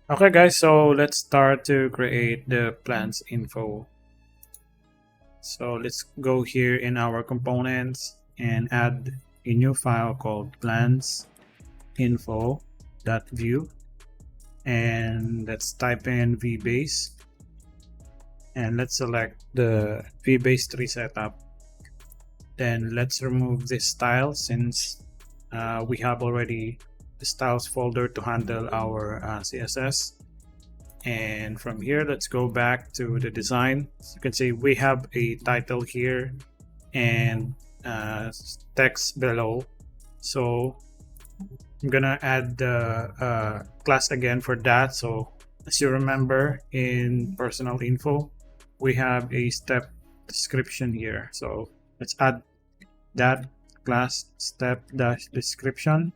Okay guys, so let's start to create the plans info. So let's go here in our components and add a new file called plans info.vue, and let's type in vbase, and let's select the vbase 3 setup. Then let's remove this style since we have already the styles folder to handle our CSS. And from here, let's go back to the design. As you can see, we have a title here and text below. So I'm gonna add the class again for that. So as you remember, in personal info, we have a step description here. So let's add that class step dash description.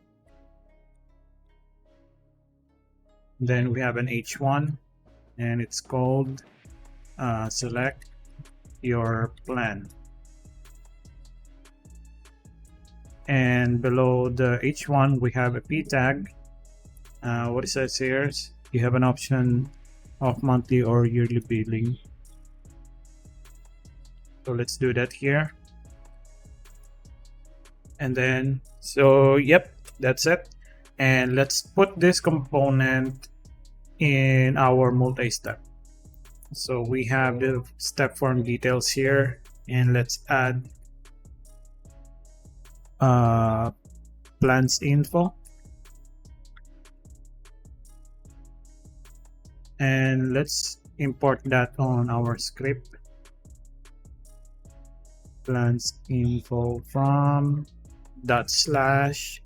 Then we have an h1, and it's called select your plan. And below the h1, we have a p tag. What it says here is you have an option of monthly or yearly billing. So let's do that here. And then, so yep, that's it. And let's put this component in our multi-step. So we have the step form details here, and let's add plans info, and let's import that on our script. Plans info from dot slash,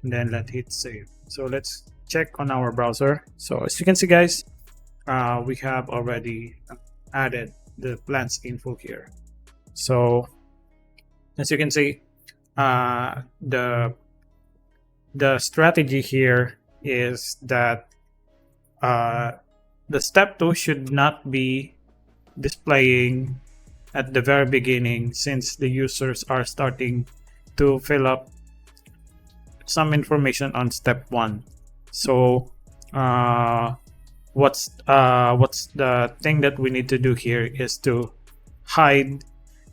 and then let's hit save. So let's check on our browser. So as you can see guys, we have already added the plans info here. So as you can see, the strategy here is that the step 2 should not be displaying at the very beginning, since the users are starting to fill up some information on step 1. So what's the thing that we need to do here is to hide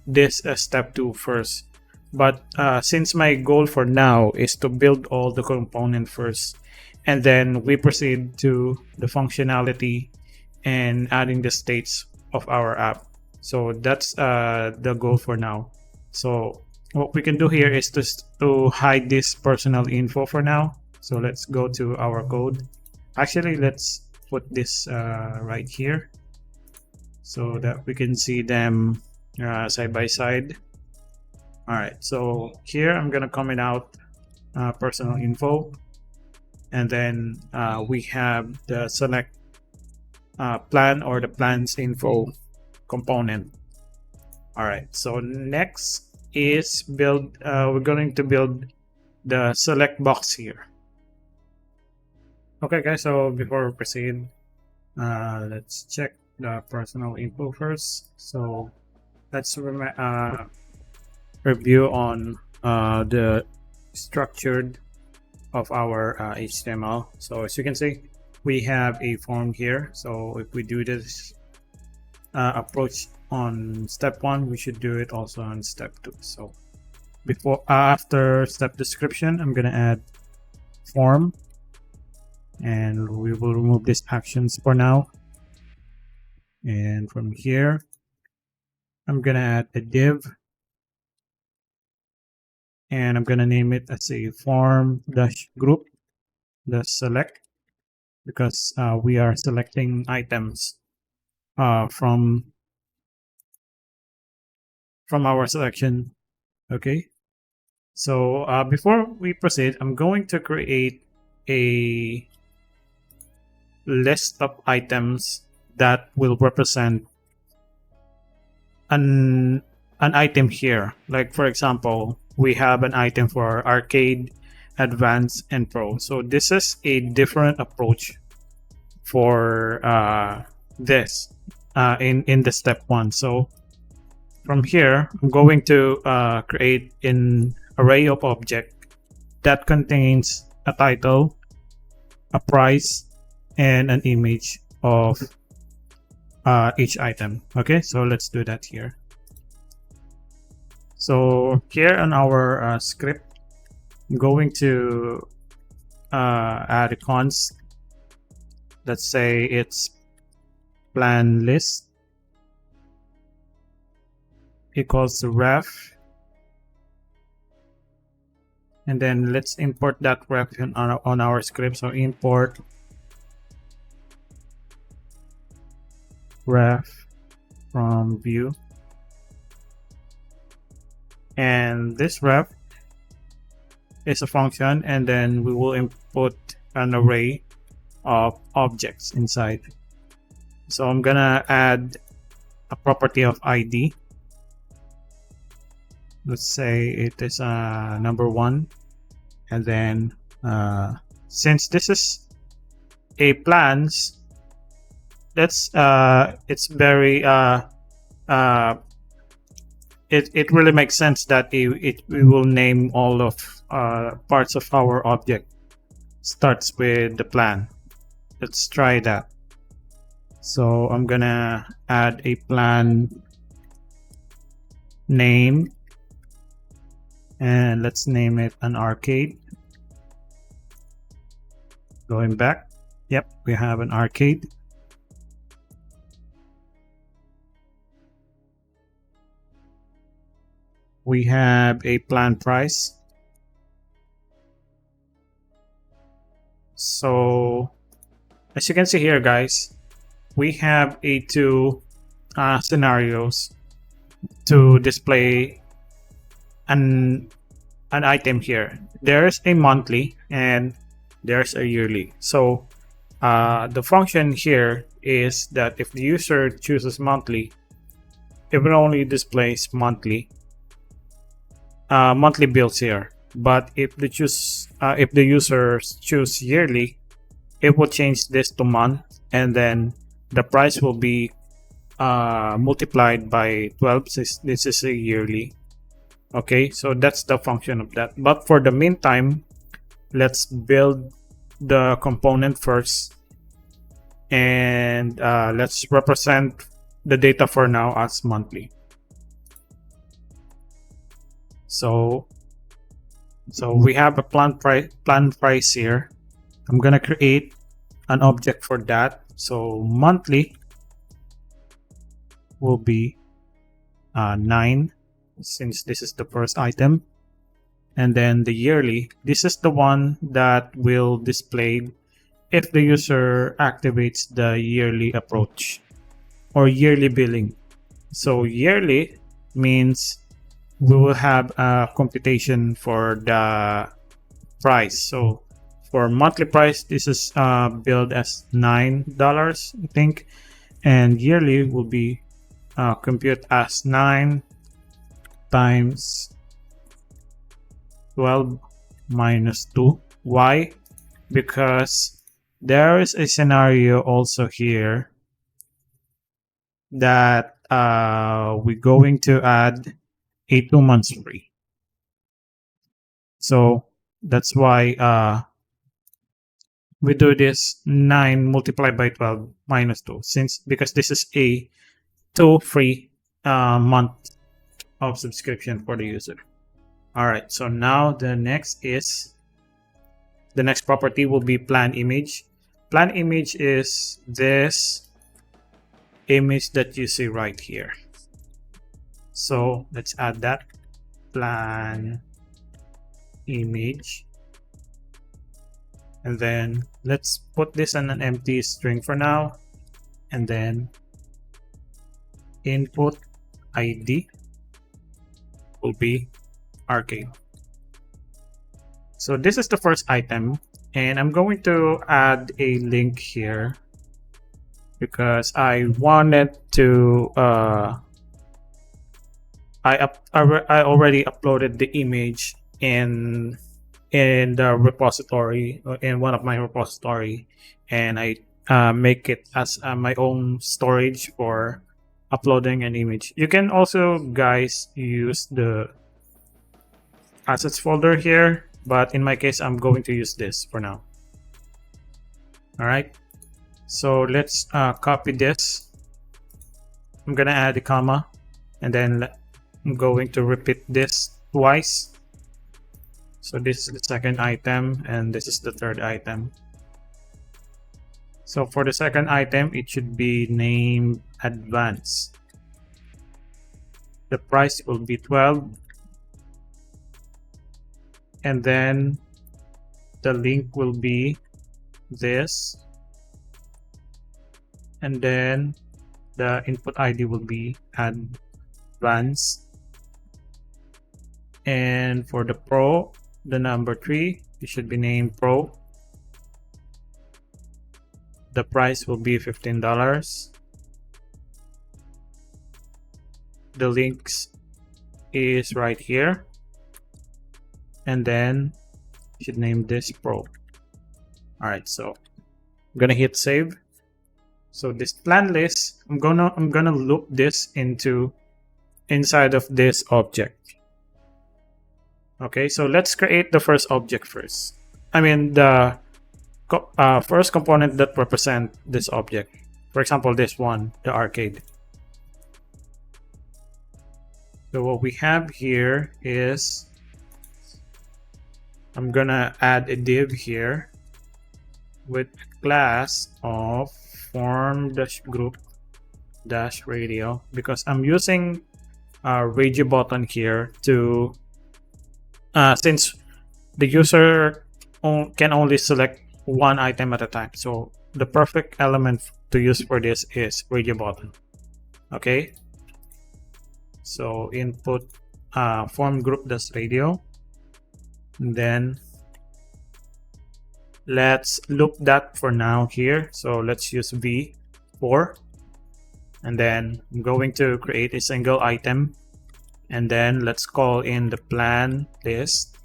this step 2 first. But since my goal for now is to build all the component first, and then we proceed to the functionality and adding the states of our app. So that's the goal for now. So what we can do here is to hide this personal info for now. So let's go to our code. Actually, let's put this right here so that we can see them side by side. All right, so here I'm gonna comment out personal info, and then we have the select plan or the plans info component. All right, so next is build. We're going to build the select box here. Okay guys, so before we proceed, let's check the personal info first. So let's review on the structured of our HTML. So as you can see, we have a form here. So if we do this approach on step 1, we should do it also on step 2. So after step description, I'm gonna add form, and we will remove these actions for now. And from here, I'm gonna add a div, and I'm gonna name it as a form dash group dash select, because we are selecting items from our selection. Okay, so before we proceed, I'm going to create a list of items that will represent an item here. Like for example, we have an item for arcade, advanced, and pro. So this is a different approach for this in the step 1. So from here, I'm going to create an array of object that contains a title, a price, and an image of each item. Okay, so let's do that here. So here on our script, I'm going to add a const. Let's say it's plan list equals ref, and then let's import that ref on our script. So import ref from Vue, and this ref is a function, and then we will input an array of objects inside. So I'm gonna add a property of ID. Let's say it is number 1, and then since this is a plans, that's it's very it really makes sense that we will name all of parts of our object starts with the plan. Let's try that. So I'm gonna add a plan name, and let's name it an arcade. Going back, yep, we have an arcade. We have a plan price. So as you can see here, guys, we have two scenarios to display an item here. There's a monthly and there's a yearly. So the function here is that if the user chooses monthly, it will only displays monthly bills here. But if the user choose yearly, it will change this to month, and then the price will be multiplied by 12 since this is a yearly. Okay, so that's the function of that. But for the meantime, let's build the component first, and let's represent the data for now as monthly. So we have a plan price here. I'm gonna create an object for that. So monthly will be 9, since this is the first item, and then the yearly, this is the one that will display if the user activates the yearly approach or yearly billing. So yearly means we will have a computation for the price. So for monthly price, this is billed as $9, I think, and yearly will be compute as 9 times 12 minus 2. Why? Because there is a scenario also here that we're going to add a 2 months free. So that's why we do this 9 multiplied by 12 minus 2, because this is a 2 free month of subscription for the user. All right, so now the next property will be plan image. Plan image is this image that you see right here. So let's add that plan image, and then let's put this on an empty string for now, and then input ID will be arcade. So this is the first item, and I'm going to add a link here because I wanted to I already uploaded the image in the repository, in one of my repository, and I make it as my own storage for uploading an image. You can also, guys, use the assets folder here, but in my case I'm going to use this for now. All right, So let's copy this. I'm gonna add a comma, and then I'm going to repeat this twice. So this is the second item, and this is the third item. So for the second item, it should be named Advanced. The price will be 12, and then the link will be this, and then the input ID will be Advanced. And for the Pro, the number 3, it should be named Pro. The price will be $15. The links is right here, and then you should name this Pro. All right, so I'm gonna hit save. So this plan list, I'm gonna loop this inside of this object. Okay, so let's create the first object first. I mean the first component that represent this object. For example, this one, the arcade. So what we have here is, I'm gonna add a div here with a class of form-group-radio, because I'm using radio button here to since the user can only select one item at a time. So the perfect element to use for this is radio button. Okay, so input form group-radio, and then let's loop that for now here. So let's use v4, and then I'm going to create a single item, and then let's call in the plan list,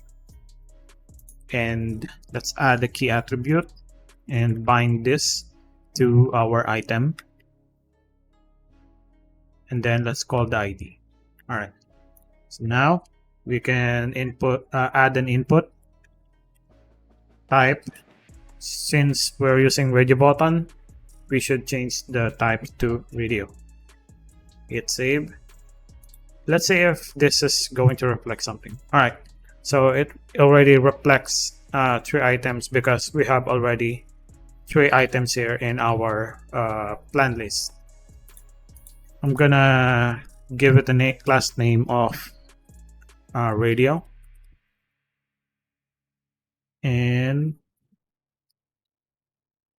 and let's add a key attribute and bind this to our item, and then let's call the ID. All right, so now we can add an input type. Since we're using radio button, we should change the type to radio. Hit save. Let's see if this is going to reflect something. All right, so it already reflects 3 items because we have already 3 items here in our plan list. I'm gonna give it a class name of radio, and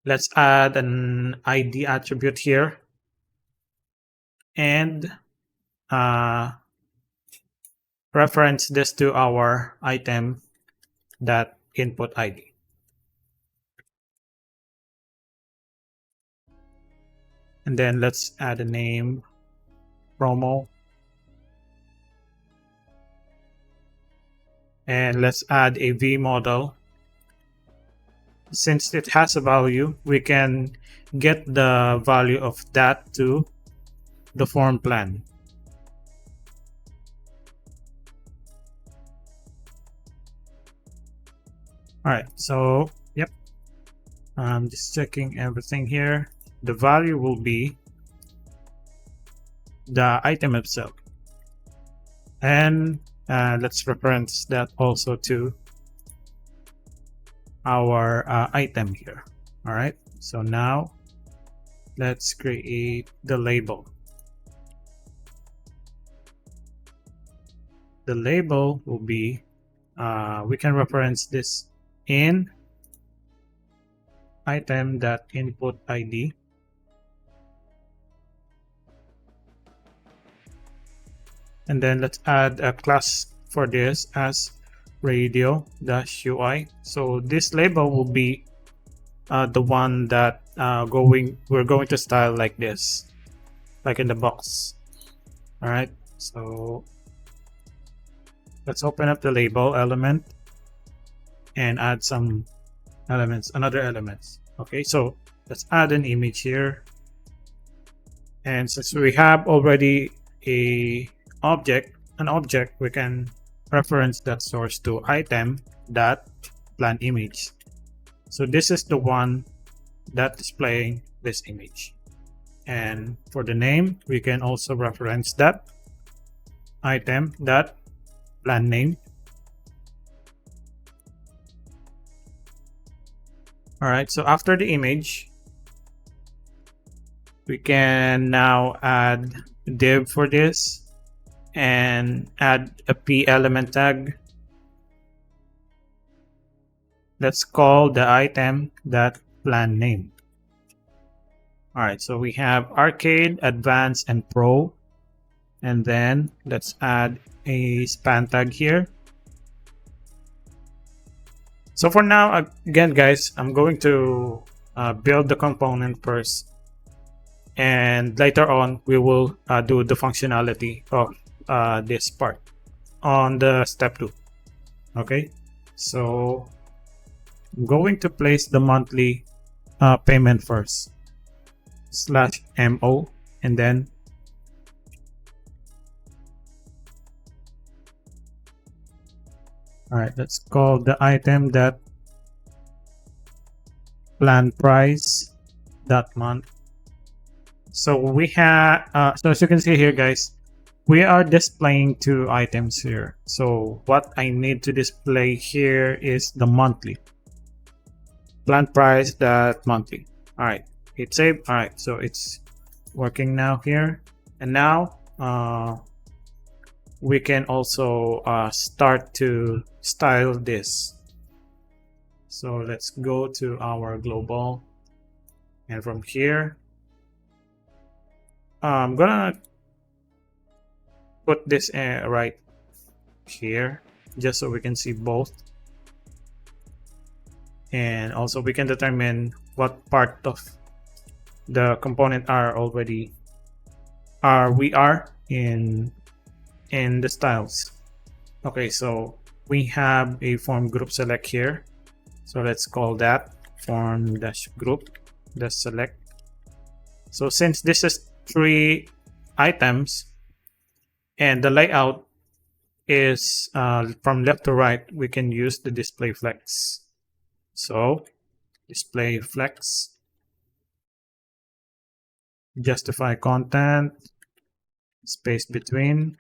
let's add an ID attribute here, and reference this to our item that input ID. And then let's add a name, promo, and let's add a v model. Since it has a value, we can get the value of that to the form plan. All right, so yep, I'm just checking everything here. The value will be the item itself, and let's reference that also to our item here. All right, so now let's create the label. The label will be, we can reference this in item.input ID, and then let's add a class for this as radio-ui. So this label will be the one that we're going to style like this, like in the box. All right, so let's open up the label element and add some elements, another elements. Okay, so let's add an image here, and since we have already an object, we can reference that source to item.plan image. So this is the one that displaying this image. And for the name, we can also reference that item that plan name. All right, so after the image, we can now add a div for this and add a p element tag. Let's call the item that plan name. All right, so we have Arcade, Advanced, and Pro. And then let's add a span tag here. So for now, again, guys, I'm going to build the component first. And later on, we will do the functionality of this part on the step 2. Okay, so I'm going to place the monthly payment first, /mo, and then all right, let's call the item that plan price that month. So we have so as you can see here, guys, we are displaying 2 items here. So what I need to display here is the monthly plan price that monthly. All right, hit save. All right, so it's working now here. And now we can also start to style this. So let's go to our global, and from here I'm gonna put this right here just so we can see both, and also we can determine what part of the component we are in the styles. Okay, so we have a form group select here, so let's call that form dash group dash select. So since this is 3 items and the layout is from left to right, we can use the display flex. So display flex, justify content, space between,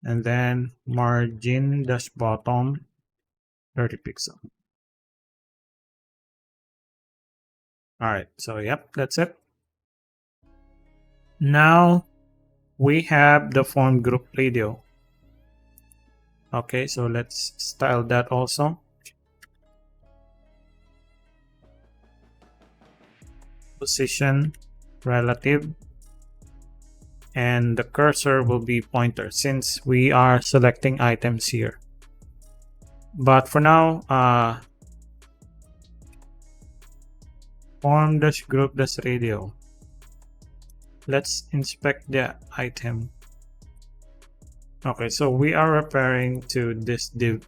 and then margin dash bottom 30 pixel. All right, so yep, that's it. Now we have the form group radio. Okay, so let's style that also. Position relative, and the cursor will be pointer since we are selecting items here. But for now, form dash group dash radio. Let's inspect the item. Okay, so we are referring to this div.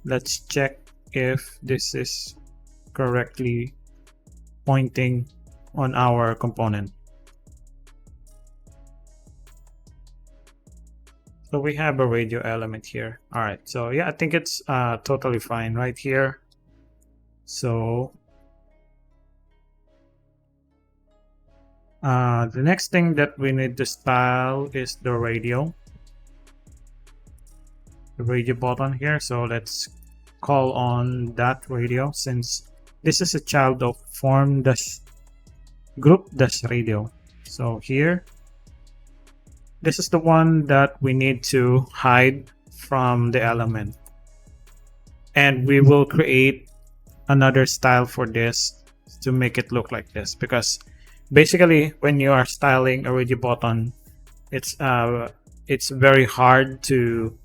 Let's check if this is correctly pointing on our component. So we have a radio element here. All right, so yeah, I think it's totally fine right here. So the next thing that we need to style is the radio button here. So let's call on that radio since this is a child of form dash group dash radio. So here, this is the one that we need to hide from the element, and we will create another style for this to make it look like this, because basically when you are styling a radio button, it's very hard to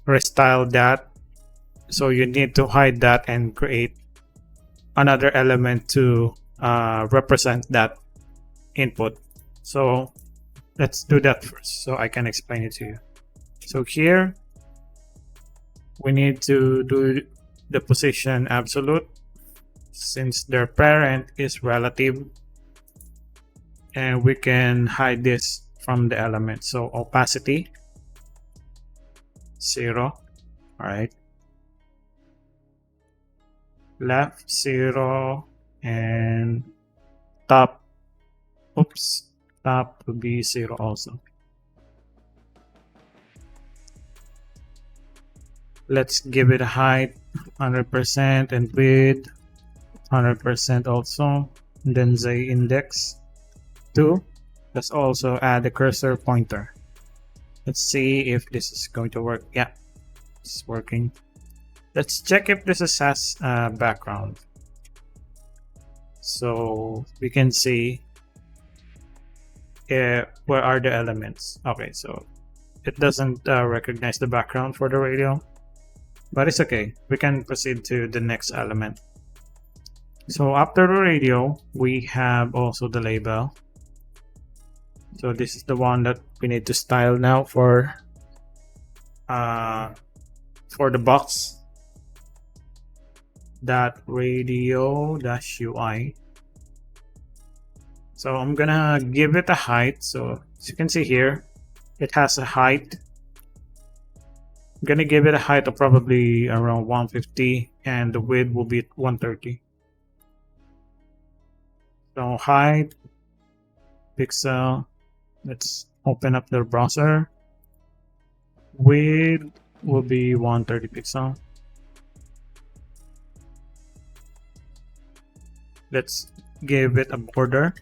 restyle that, so you need to hide that and create another element to represent that input. So let's do that first so I can explain it to you. So here we need to do the position absolute since their parent is relative, and we can hide this from the element. So opacity 0. All right, left 0 and top, top will be 0 also. Let's give it a height 100% and width 100% also. And then the index 2. Let's also add a cursor pointer. Let's see if this is going to work. Yeah, it's working. Let's check if this is has background. So we can see where are the elements. Okay, so it doesn't recognize the background for the radio, but it's okay. We can proceed to the next element. So after the radio, we have also the label. So this is the one that we need to style now for the box. That radio dash UI. So I'm gonna give it a height. So as you can see here, it has a height. I'm gonna give it a height of probably around 150 and the width will be 130. So height, pixel. Let's open up the browser. Width will be 130 pixel. Let's give it a border.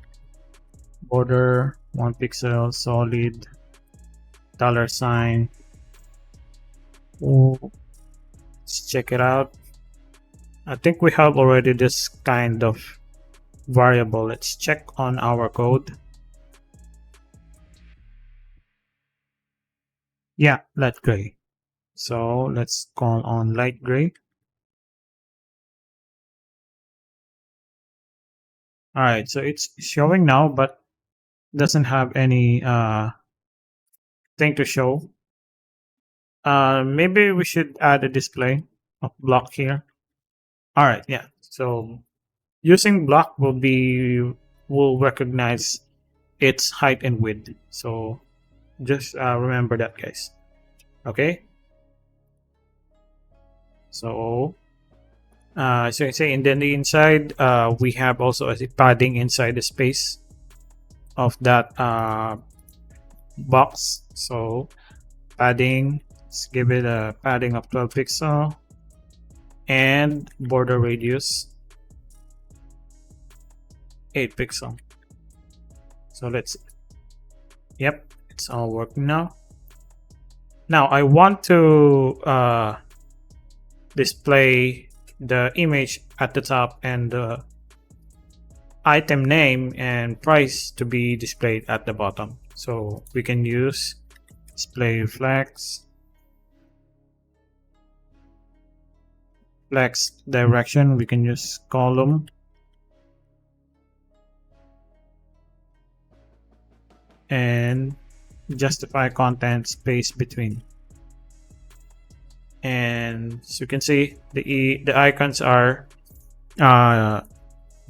Border 1 pixel, solid, $sign. Oh, let's check it out. I think we have already this kind of variable. Let's check on our code. Yeah, light gray. So let's call on light gray. All right, so it's showing now, but doesn't have any thing to show. Maybe we should add a display of block here. All right, yeah. So using block will recognize its height and width. So just remember that, guys. Okay. So so you say, and then the inside, we have also a padding inside the space of that box. So padding, let's give it a padding of 12 pixel and border radius 8 pixel. So let's, yep, it's all working now. Now I want to display the image at the top and the item name and price to be displayed at the bottom. So we can use display flex direction. We can use column and justify content space between. And as you can see, the icons are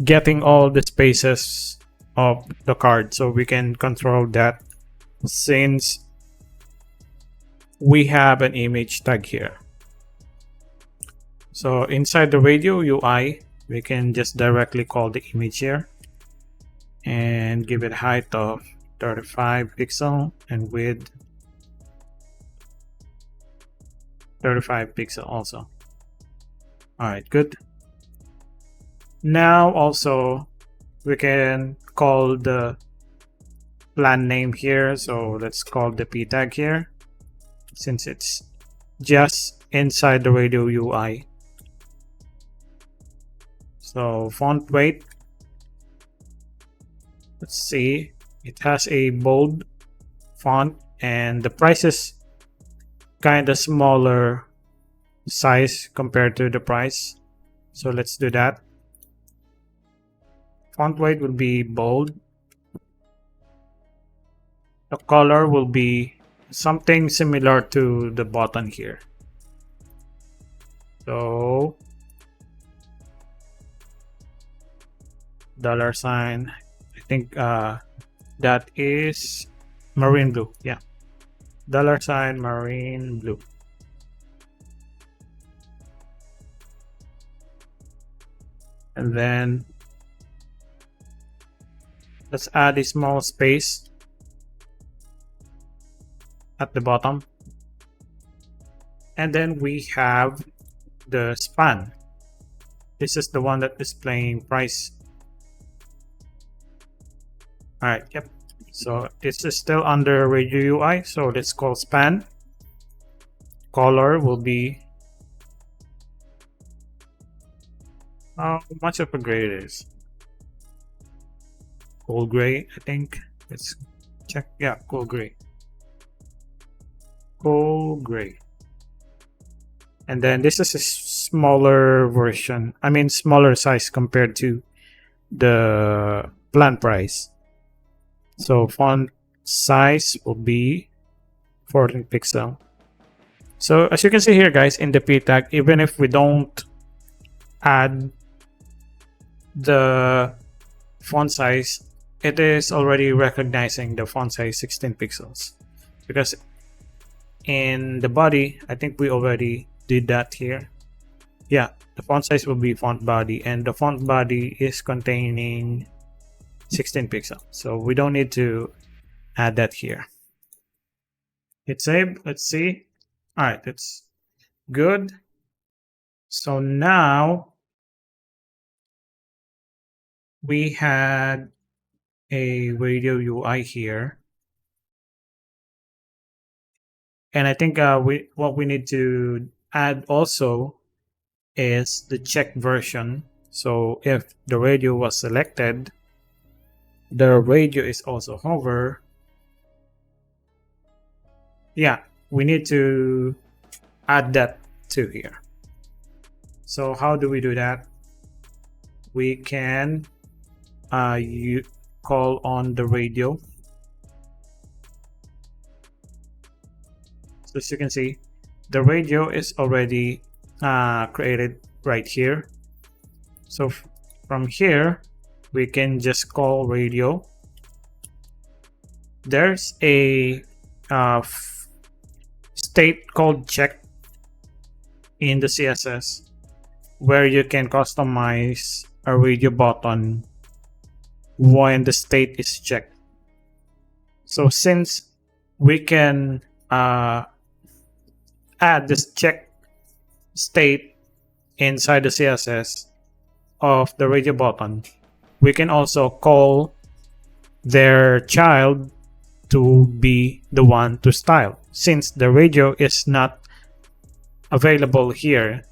getting all the spaces of the card, so we can control that since we have an image tag here. So inside the radio UI, we can just directly call the image here and give it a height of 35 pixel and width 35 pixel also. All right, good. Now also we can call the plan name here. So let's call the p tag here since it's just inside the radio UI. So font weight, let's see, it has a bold font and the price is kind of smaller size compared to the price. So let's do that. Font weight will be bold. The color will be something similar to the button here. So $sign, I think that is marine blue. Yeah, $sign marine blue. And then let's add a small space at the bottom. And then we have the span. This is the one that is displaying price. All right, yep. So this is still under radio UI, so let's call span. Color will be how much of a gray it is. Cool gray, I think. Let's check. Yeah, cool gray. Cool gray. And then this is a smaller version. I mean, smaller size compared to the plan price. So font size will be 14 pixel. So as you can see here, guys, in the p tag, even if we don't add the font size, it is already recognizing the font size 16 pixels. Because in the body, I think we already did that here. Yeah, the font size will be font body, and the font body is containing 16 pixels. So we don't need to add that here. Hit save. Let's see. All right, that's good. So now we had a radio UI here. And I think what we need to add also is the check version. So if the radio was selected, the radio is also hover. Yeah, we need to add that to here. So how do we do that? We can you call on the radio. So as you can see, the radio is already created right here. So from here, we can just call radio. There's a state called check in the CSS where you can customize a radio button when the state is checked. So since we can add this check state inside the CSS of the radio button, we can also call their child to be the one to style, since the radio is not available here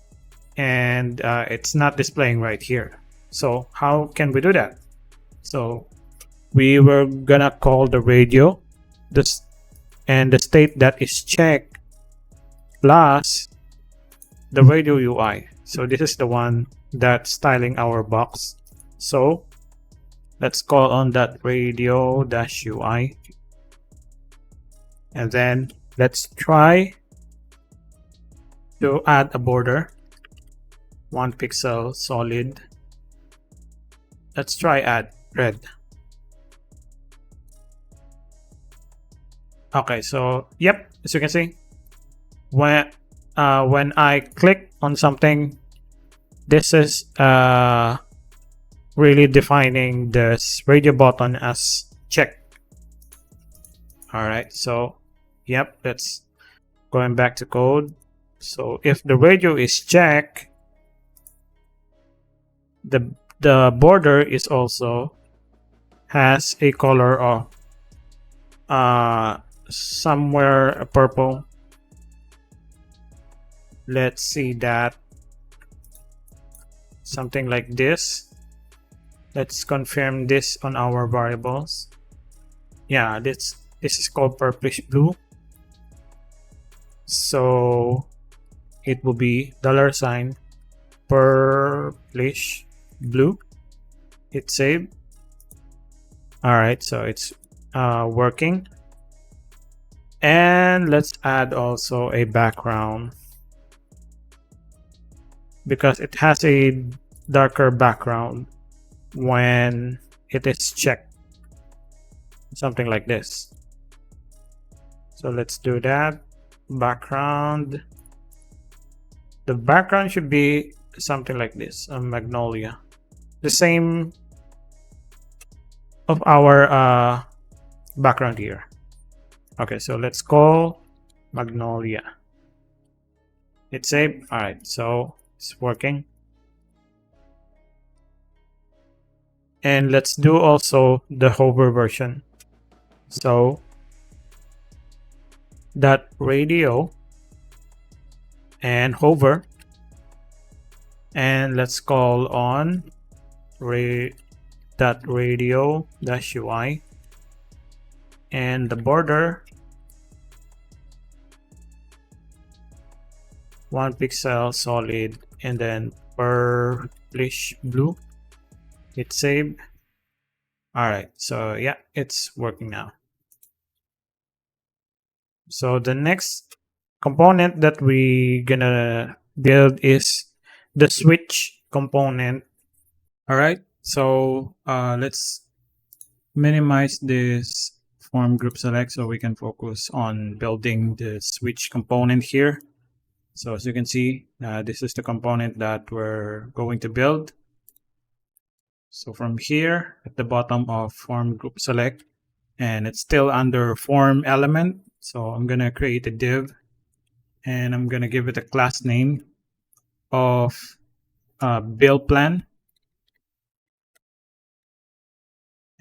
and it's not displaying right here. So how can we do that? So we were gonna call the radio and the state that is checked plus the radio UI. So this is the one that's styling our box. So let's call on that radio-UI, and then let's try to add a border, 1 pixel solid. Let's try add red. Okay, so yep, as you can see, when I click on something, this is really defining this radio button as checked. All right, so yep, let's going back to code. So if the radio is checked, the border is also has a color of somewhere purple. Let's see that something like this. Let's confirm this on our variables. Yeah, this is called purplish blue. So it will be $ purplish blue. Hit save. All right, so it's working. And let's add also a background, because it has a darker background when it is checked, something like this. So let's do that. Background, the background should be something like this, a magnolia. the same of our background here. Okay, so let's call Magnolia. It's saved. All right, so it's working. And let's do also the hover version. So that radio and hover, and let's call on that radio dash UI, and the border 1 pixel solid, and then purplish blue. Hit save. All right, so yeah, it's working now. So the next component that we gonna build is the switch component. All right, so let's minimize this form group select so we can focus on building the switch component here. So as you can see, this is the component that we're going to build. So from here at the bottom of form group select, and it's still under form element. So I'm gonna create a div, and I'm gonna give it a class name of build plan.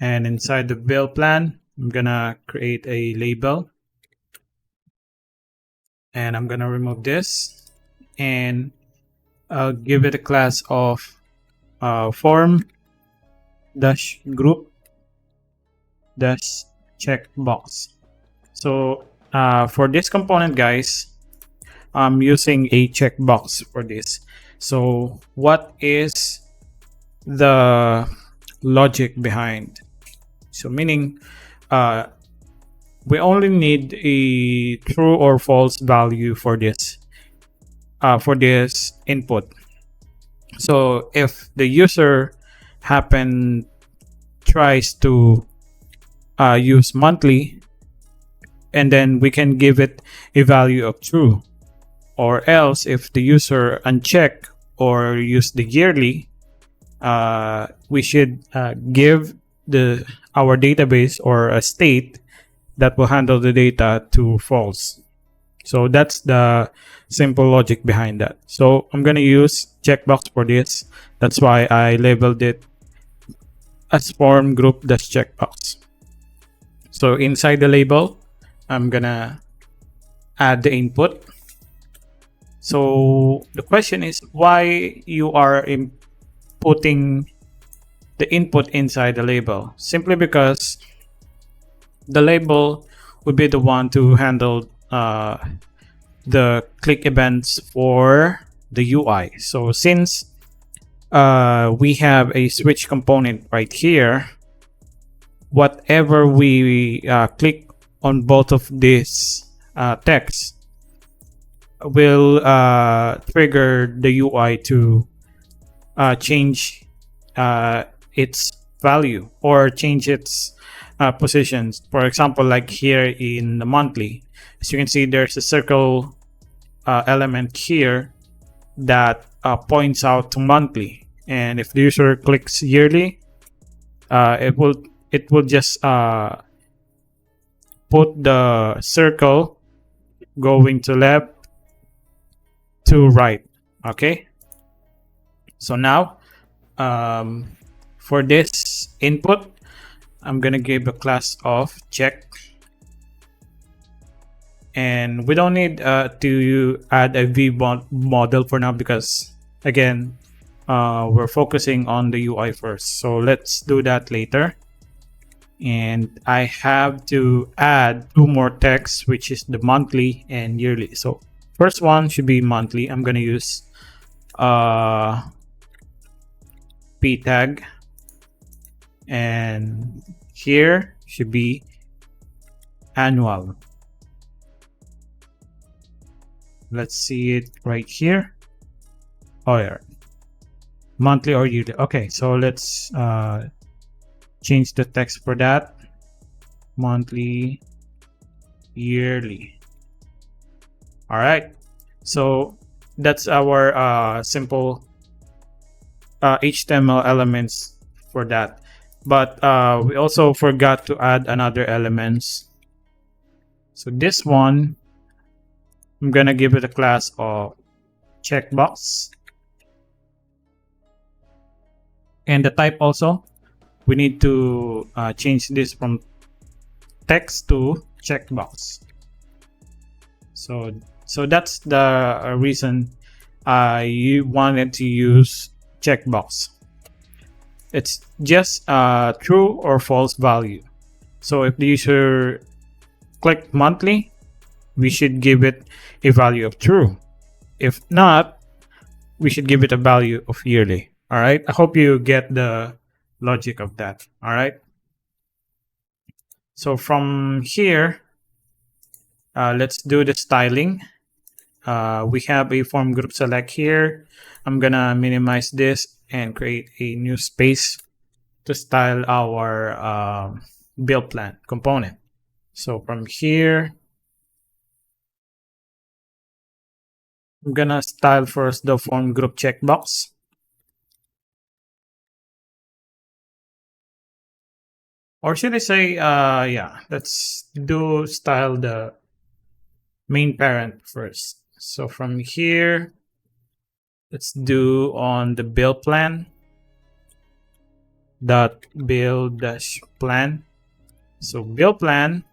And inside the build plan, I'm gonna create a label, and I'm gonna remove this, and I'll give it a class of form dash group dash checkbox. So for this component, guys, I'm using a checkbox for this. So what is the logic behind? So meaning we only need a true or false value for this input. So if the user tries to use monthly, and then we can give it a value of true. Or else if the user uncheck or use the yearly, we should give our database or a state that will handle the data to false. So that's the simple logic behind that. So I'm going to use checkbox for this. That's why I labeled it as form group dash checkbox. So inside the label, I'm gonna add the input. So the question is why you are putting the input inside the label. Simply because the label would be the one to handle the click events for the UI. So since we have a switch component right here, whatever we click on both of these texts will trigger the UI to change its value or change its positions. For example, like here in the monthly, as you can see, there's a circle element here that points out to monthly, and if the user clicks yearly, it will just put the circle going to left to right. Okay, so now for this input, I'm gonna give a class of check, and we don't need to add a V model for now because again we're focusing on the UI first. So let's do that later. And I have to add two more texts, which is the monthly and yearly. So first one should be monthly. I'm gonna use p tag, and here should be annual. Let's see it right here. Oh yeah, monthly or yearly. Okay, so let's change the text for that. Monthly, yearly. All right, so that's our simple HTML elements for that. But we also forgot to add another elements. So this one, I'm gonna give it a class of checkbox. And the type also, we need to change this from text to checkbox. So that's the reason I wanted to use checkbox. It's just true or false value. So if the user click monthly, we should give it a value of true. If not, we should give it a value of yearly. All right. I hope you get the logic of that. All right. So from here, let's do the styling. We have a form group select here. I'm gonna minimize this and create a new space to style our build plan component. So from here, I'm gonna style first the form group checkbox. Or should I say, yeah, let's do style the main parent first. So from here, let's do on the build plan dot build dash plan. So build plan,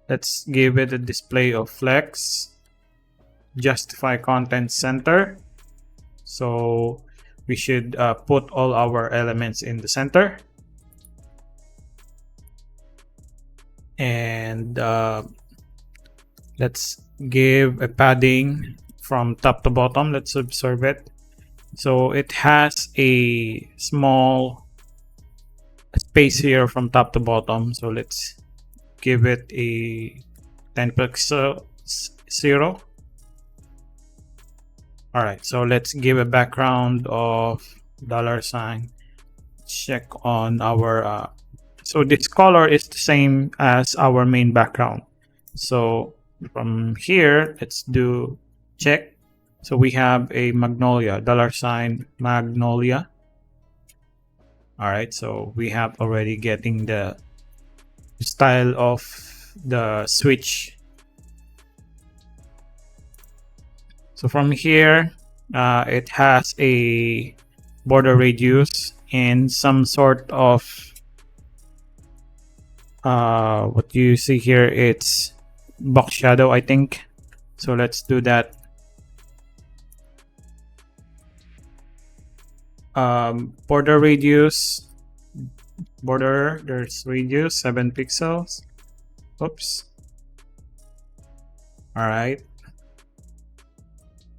let's give it a display of flex, justify content center. So we should put all our elements in the center. And let's give a padding from top to bottom. Let's observe it. So it has a small space here from top to bottom. So let's give it a 10 pixel 0. All right. So let's give a background of $. Check on our so this color is the same as our main background. So from here, let's do check. So we have a magnolia, $magnolia. All right, so we have already getting the style of the switch. So from here, it has a border radius and some sort of what you see here, it's box shadow, I think. So let's do that. Border radius, there's radius 7 pixels. Oops. All right.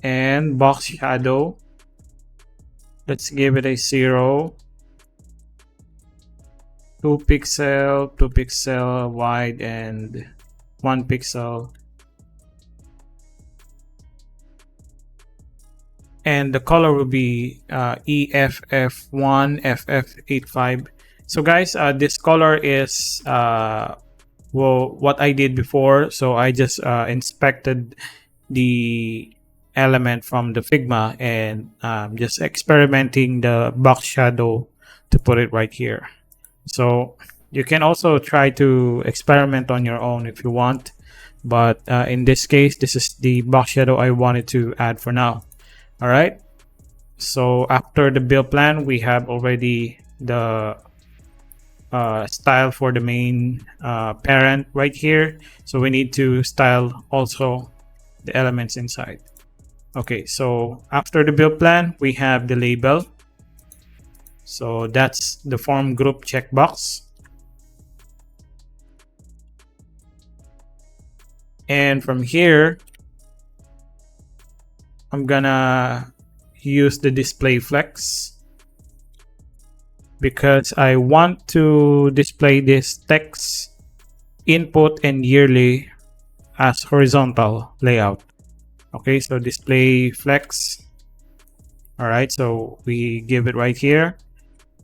And box shadow, let's give it a 0. 2 pixel wide and 1 pixel. And the color will be EFF1 FF85. So guys, this color is well, what I did before. So I just inspected the element from the Figma and just experimenting the box shadow to put it right here. So you can also try to experiment on your own if you want, but in this case, this is the box shadow I wanted to add for now. All right, so after the build plan, we have already the style for the main parent right here. So we need to style also the elements inside. Okay, so after the build plan, we have the label. So that's the form group checkbox. And from here, I'm gonna use the display flex because I want to display this text input and yearly as horizontal layout. Okay, so display flex. All right, so we give it right here.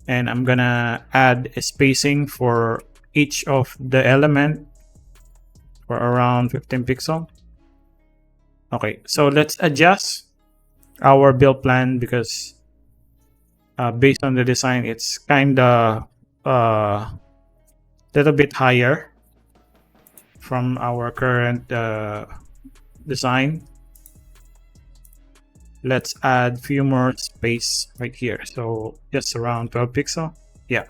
And I'm gonna add a spacing for each of the element for around 15 pixel. Okay, so let's adjust our build plan because based on the design, it's kind of little bit higher from our current design. Let's add few more space right here, so just around 12 pixel. Yeah.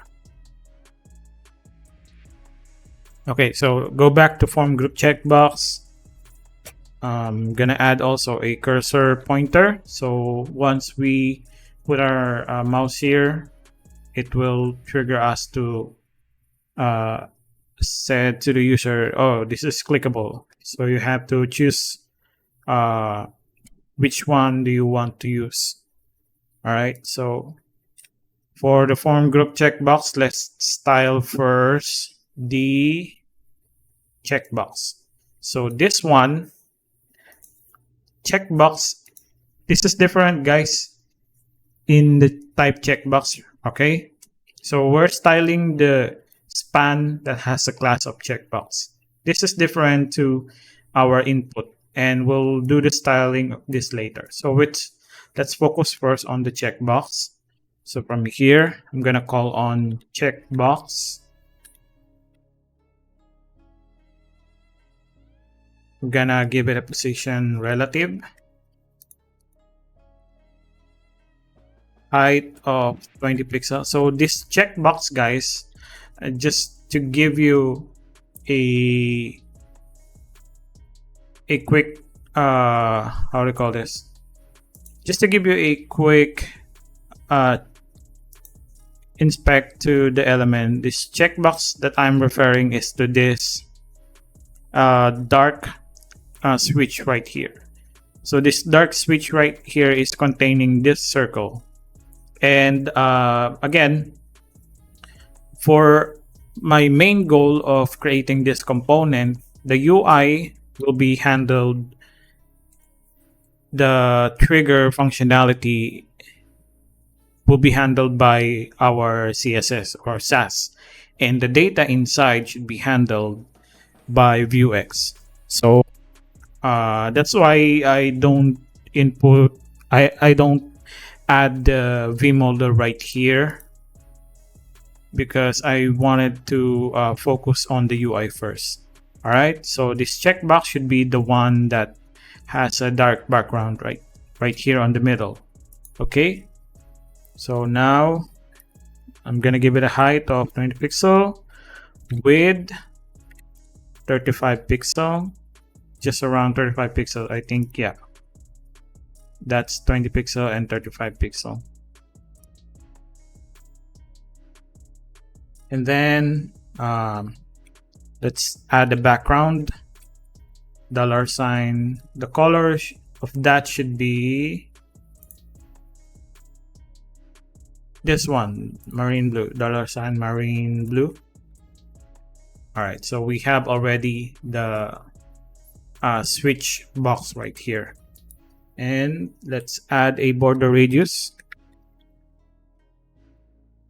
Okay, so go back to form group checkbox. I'm gonna add also a cursor pointer, so once we put our mouse here, it will trigger us to said to the user, oh, this is clickable. So you have to choose which one do you want to use. All right, so for the form group checkbox, let's style first the checkbox. So this one, checkbox, this is different, guys, in the type checkbox. Okay, so we're styling the span that has a class of checkbox. This is different to our input, and we'll do the styling of this later. So let's focus first on the checkbox. So from here, I'm gonna call on checkbox. I'm gonna give it a position relative, height of 20 pixels. So this checkbox, guys, just to give you a quick how do you call this, just to give you a quick inspect to the element, this checkbox that I'm referring is to this dark switch right here. So this dark switch right here is containing this circle. And again, for my main goal of creating this component, the UI will be handled, the trigger functionality will be handled by our CSS or SAS, and the data inside should be handled by Vuex. So that's why I don't input, I don't add the vmolder right here, because I wanted to focus on the UI first. All right, so this checkbox should be the one that has a dark background right here on the middle. Okay, so now I'm gonna give it a height of 20 pixel, width 35 pixel, just around 35 pixel, I think. Yeah, that's 20 pixel and 35 pixel. And then let's add the background, $sign. The color of that should be this one, marine blue, $sign marine blue. All right, so we have already the switch box right here. And let's add a border radius,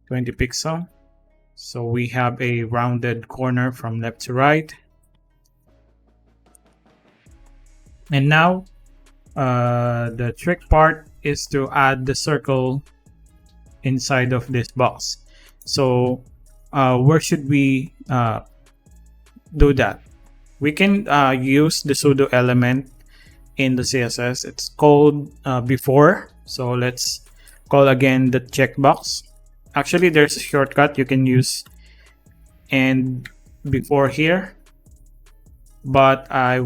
20 pixel. So we have a rounded corner from left to right. And now the trick part is to add the circle inside of this box. So where should we do that? We can use the pseudo element in the CSS. It's called before. So let's call again the checkbox. Actually, there's a shortcut you can use and before here, but I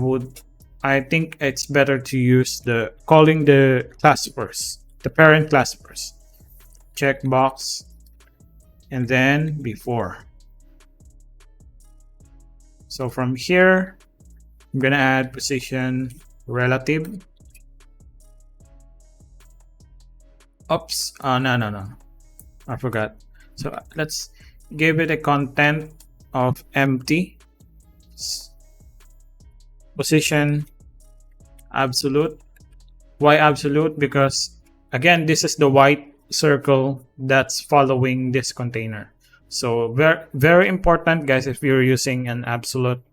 think it's better to use calling the class first, the parent class first. Checkbox and then before. So from here, I'm gonna add position relative. Oops, no, I forgot. So let's give it a content of empty. Position absolute. Why absolute? Because again, this is the white circle that's following this container. So very important, guys. If you're using an absolute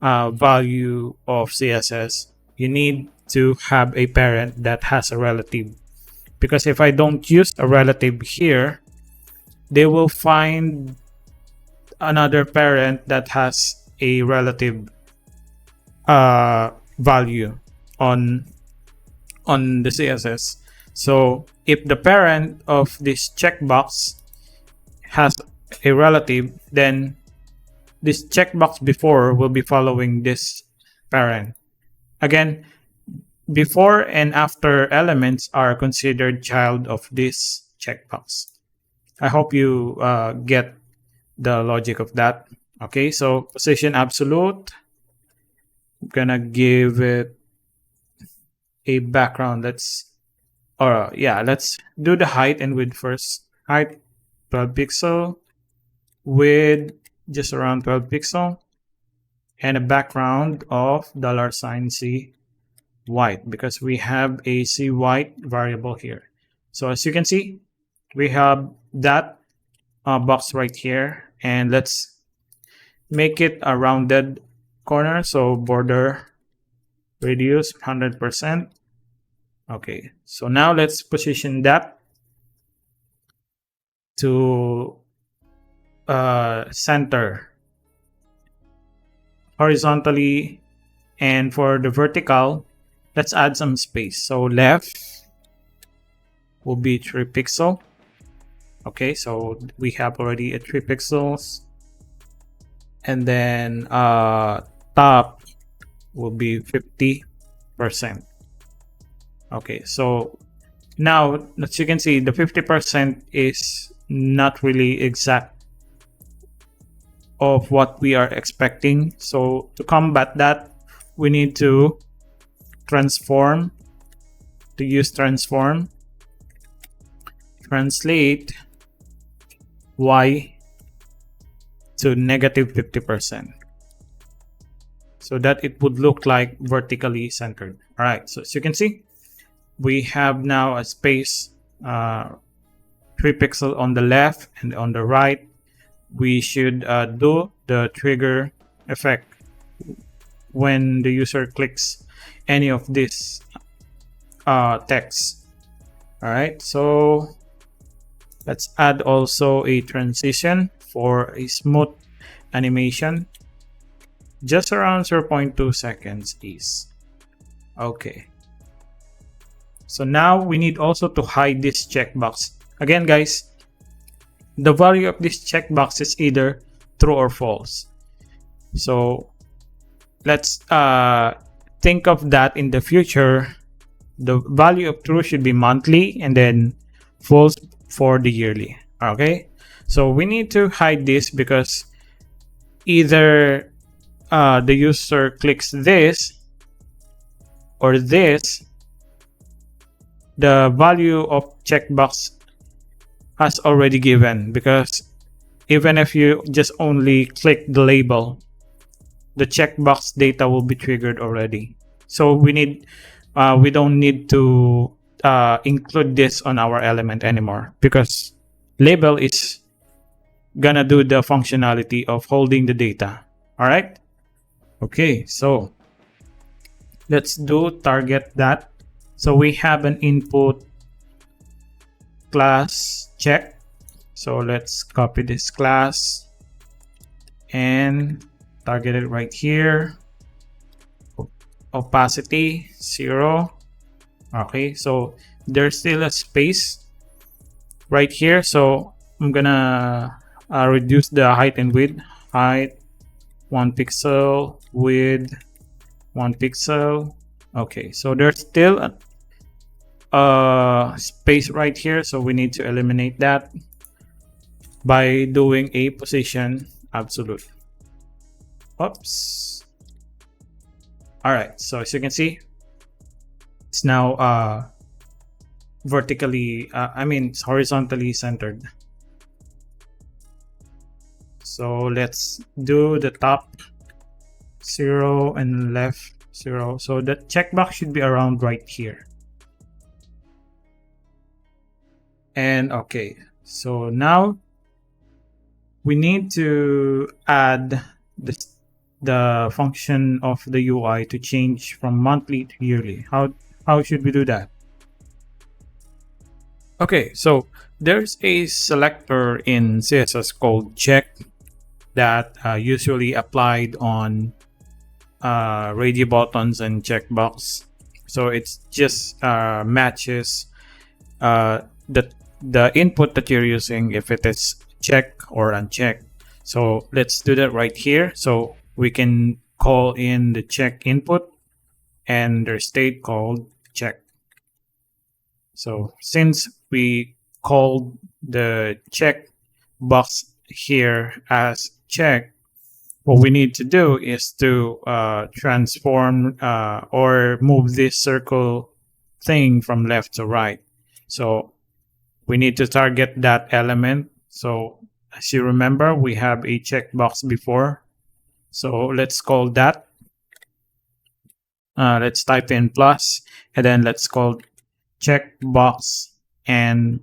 value of CSS, you need to have a parent that has a relative because if I don't use a relative here, they will find another parent that has a relative value on the CSS. So if the parent of this checkbox has a relative, then this checkbox before will be following this parent. Again, before and after elements are considered child of this checkbox. I hope you get the logic of that. Okay, so position absolute. I'm gonna give it a background. Let's do the height and width first. Height 12 pixel, width just around 12 pixel, and a background of $C white, because we have a C white variable here. So as you can see, we have that box right here, and let's make it a rounded corner. So border radius 100%. Okay, so now let's position that to center horizontally, and for the vertical, let's add some space. So left will be 3 pixel. Okay, so we have already 3 pixels, and then top will be 50%. Okay, so now as you can see, the 50% is not really exact of what we are expecting. So to combat that, we need to use transform, translate y to negative 50%, so that it would look like vertically centered. All right, so as you can see, we have now a space 3 pixel on the left, and on the right we should do the trigger effect when the user clicks any of this text. All right, so let's add also a transition for a smooth animation, just around 0.2 seconds is okay. So now we need also to hide this checkbox. Again, guys, the value of this checkbox is either true or false. So let's think of that in the future. The value of true should be monthly, and then false for the yearly. Okay, so we need to hide this because either the user clicks this or this, the value of checkbox has already given, because even if you just only click the label, the checkbox data will be triggered already. So we don't need to include this on our element anymore, because label is gonna do the functionality of holding the data. All right, okay, so let's do target that. So we have an input class check. So let's copy this class and target it right here. Opacity 0. Okay, so there's still a space right here, so I'm gonna reduce the height and width. Height 1 pixel, width 1 pixel. Okay, so there's still a space right here, so we need to eliminate that by doing a position absolute. Oops. All right, so as you can see, it's now it's horizontally centered. So let's do the top 0 and left 0. So the checkbox should be around right here. And okay, so now we need to add the function of the UI to change from monthly to yearly. How should we do that? Okay, so there's a selector in CSS called check that usually applied on radio buttons and checkbox. So it's just matches the input that you're using, if it is check or unchecked. So let's do that right here. So we can call in the check input and their state called check. So since we called the check box here as check, what we need to do is to transform or move this circle thing from left to right. So we need to target that element. So as you remember, we have a checkbox before. So let's call that. Let's type in plus, and then let's call checkbox and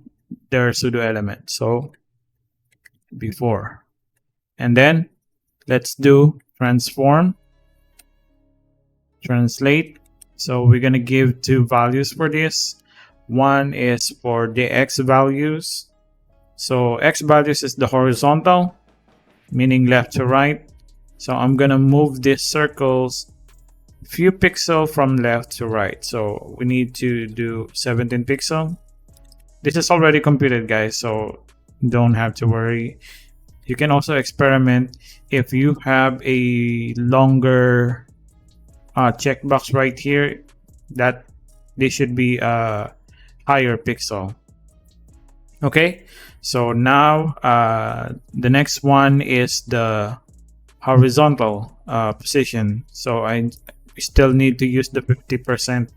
their pseudo element. So before, and then let's do transform, translate. So we're gonna give two values for this. One is for the x values. So x values is the horizontal, meaning left to right. So I'm gonna move these circles few pixels from left to right. So we need to do 17 pixel. This is already computed, guys, so don't have to worry. You can also experiment if you have a longer checkbox right here, that this should be a higher pixel. Okay, so now the next one is the horizontal position. So I still need to use the 50%,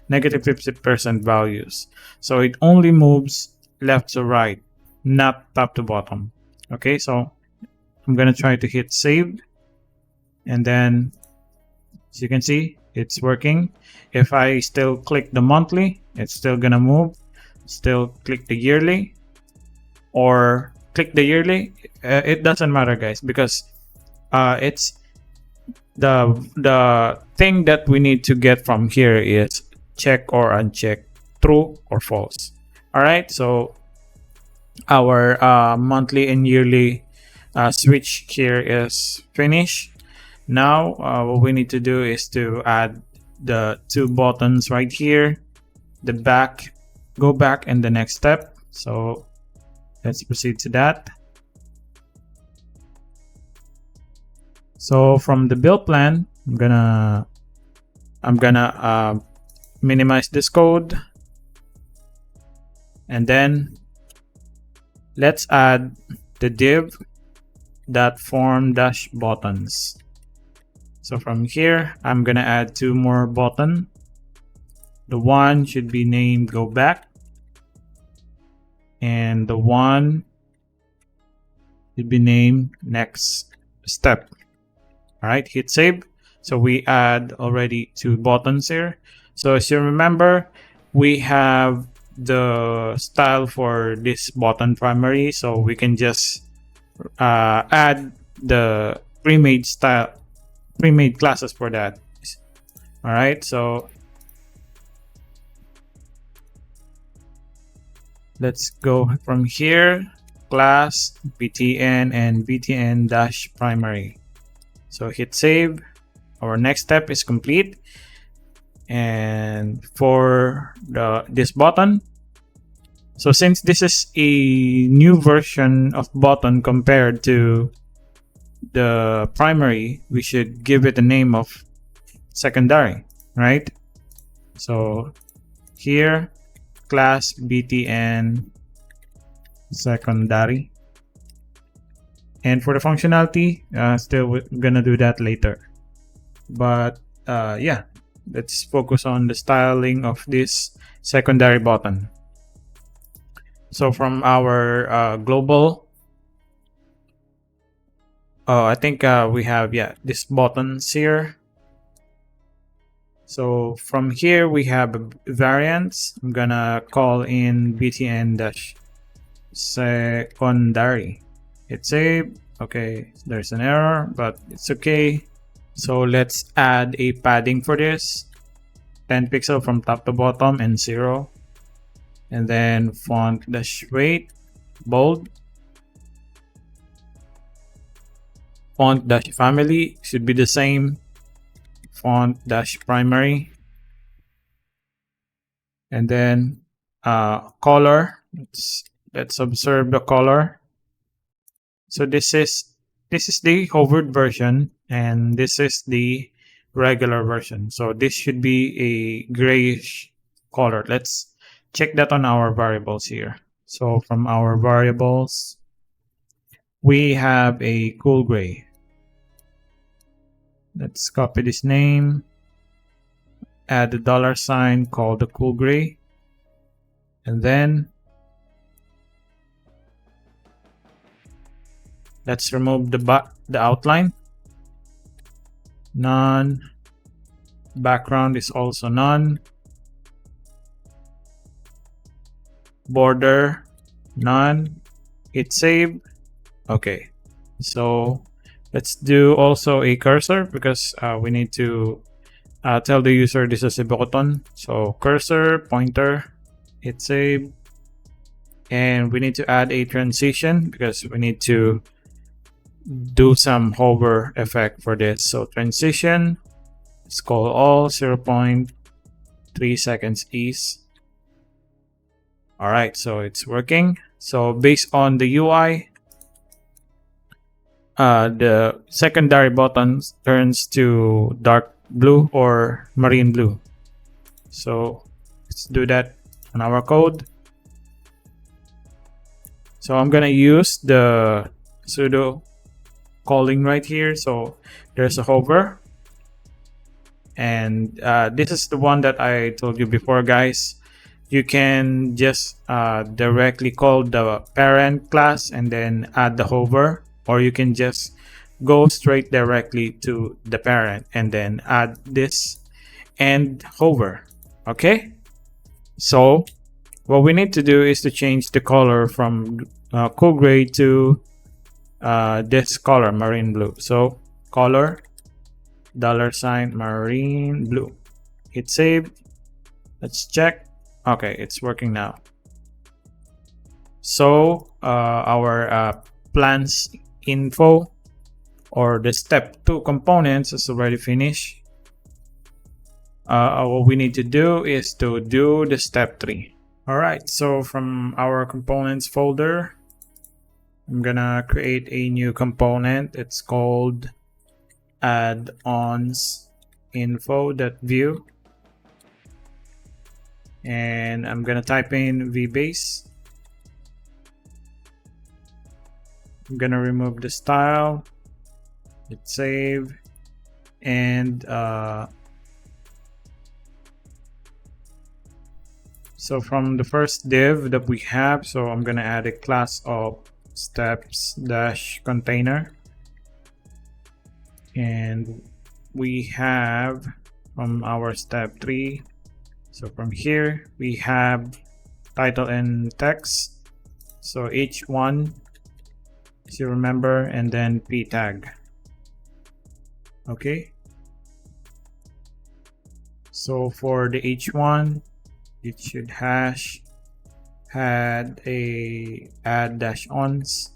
negative 50% values. So it only moves left to right, not top to bottom. Okay, so I'm gonna try to hit save, and then as you can see, it's working. If I still click the monthly, it's still gonna move. Still click the yearly or click the yearly, it doesn't matter, guys, because it's the thing that we need to get from here is check or uncheck, true or false. All right, so our monthly and yearly switch here is finished. Now what we need to do is to add the two buttons right here, the back, go back, and the next step. So let's proceed to that. So from the build plan, I'm gonna minimize this code, and then let's add the div that form dash buttons. So from here, I'm gonna add two more button. The one should be named go back, and the one should be named next step. All right, hit save. So we add already two buttons here. So as you remember, we have the style for this button primary, so we can just add the pre-made style, pre-made classes for that. All right, so let's go from here, class btn and btn dash primary. So hit save. Our next step is complete. And for this button, so since this is a new version of button compared to the primary, we should give it a name of secondary, right? So here, class btn secondary. And for the functionality, still we're gonna do that later. But yeah, let's focus on the styling of this secondary button. So from our global, I think we have, yeah, these buttons here. So from here we have variants. I'm gonna call in btn dash secondary. Hit save. Okay, there's an error, but it's okay. So let's add a padding for this, 10 pixel from top to bottom and 0. and then font dash weight bold, font dash family should be the same, font dash primary, and then color. Let's observe the color. So this is the hovered version, and this is the regular version. So this should be a grayish color. Let's check that on our variables here. So from our variables, we have a cool gray. Let's copy this name, add the $sign called the cool gray, and then let's remove the outline. None. Background is also none. Border, none. Hit save. Okay, so let's do also a cursor because we need to tell the user this is a button. So cursor, pointer, hit save. And we need to add a transition because we need to do some hover effect for this. So transition, let's call all 0.3 seconds ease. All right, so it's working. So based on the UI, the secondary button turns to dark blue or marine blue. So let's do that on our code. So I'm gonna use the pseudo calling right here. So there's a hover, and this is the one that I told you before, guys. You can just directly call the parent class and then add the hover, or you can just go straight directly to the parent and then add this and hover. Okay, so what we need to do is to change the color from cool gray to this color, marine blue. So color $sign marine blue, hit save. Let's check. Okay, it's working now. So our plans info or the step 2 components is already finished. What we need to do is to do the step 3. All right, so from our components folder, I'm gonna create a new component. It's called Add-ons info.vue, and I'm gonna type in vbase. I'm gonna remove the style, hit save, and so from the first div that we have, so I'm gonna add a class of steps-container, and we have from our step 3. So from here we have title and text. So h1, as you remember, and then p tag. Okay. So for the h1, it should hash had a add-ons,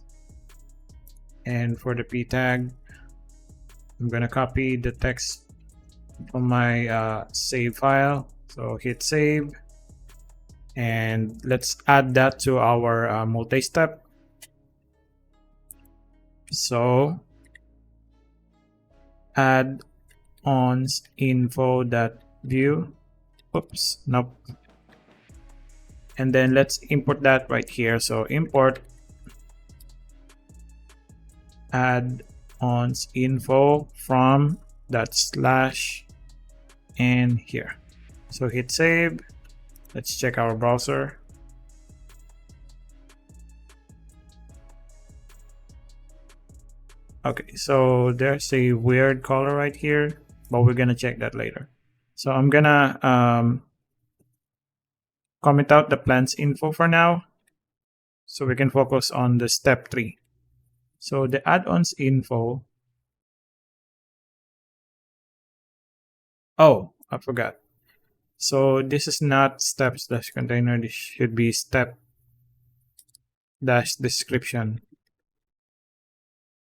and for the p tag, I'm gonna copy the text from my save file. So hit save, and let's add that to our multi-step. So add-ons info.vue. Oops, nope. And then let's import that right here. So import add-ons info from /, and here. So hit save. Let's check our browser. Okay, so there's a weird color right here, but we're gonna check that later. So I'm gonna comment out the plans info for now, so we can focus on the step 3. So the add-ons info. Oh, I forgot. So this is not steps dash container. This should be step dash description.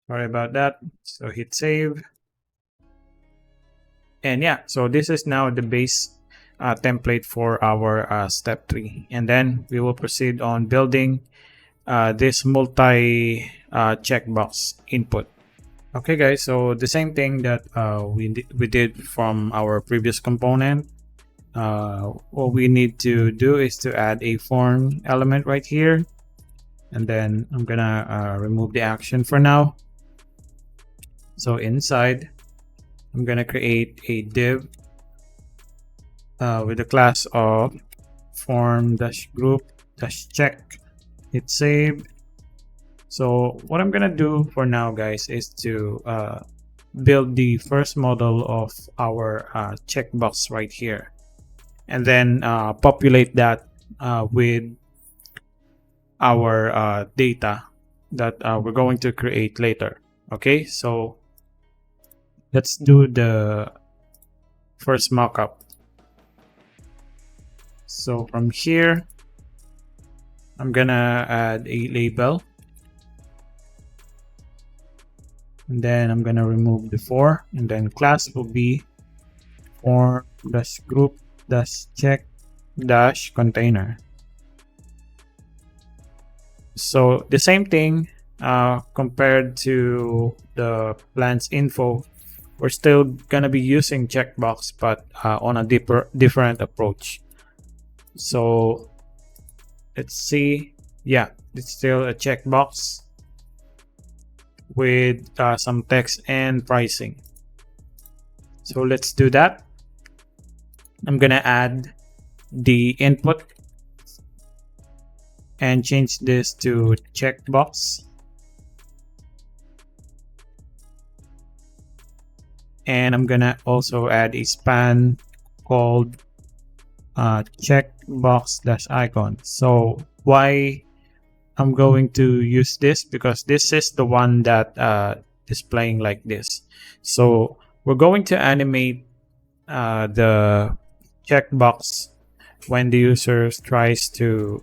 Sorry about that. So hit save. And yeah, so this is now the base template for our step 3. And then we will proceed on building this multi checkbox input. Okay guys, so the same thing that we did from our previous component. What we need to do is to add a form element right here. And then I'm gonna remove the action for now. So inside, I'm gonna create a div with the class of form-group-check. Hit save. So what I'm gonna do for now, guys, is to build the first model of our checkbox right here, and then populate that with our data that we're going to create later. Okay, so let's do the first mockup. So from here, I'm gonna add a label, and then I'm gonna remove the for, and then class will be form-group-check-container. So the same thing compared to the plans info, we're still gonna be using checkbox, but on a different approach. So let's see. Yeah, it's still a checkbox with some text and pricing. So let's do that. I'm gonna add the input and change this to checkbox. And I'm gonna also add a span called checkbox-icon. So why I'm going to use this? Because this is the one that displaying like this. So we're going to animate the checkbox when the user tries to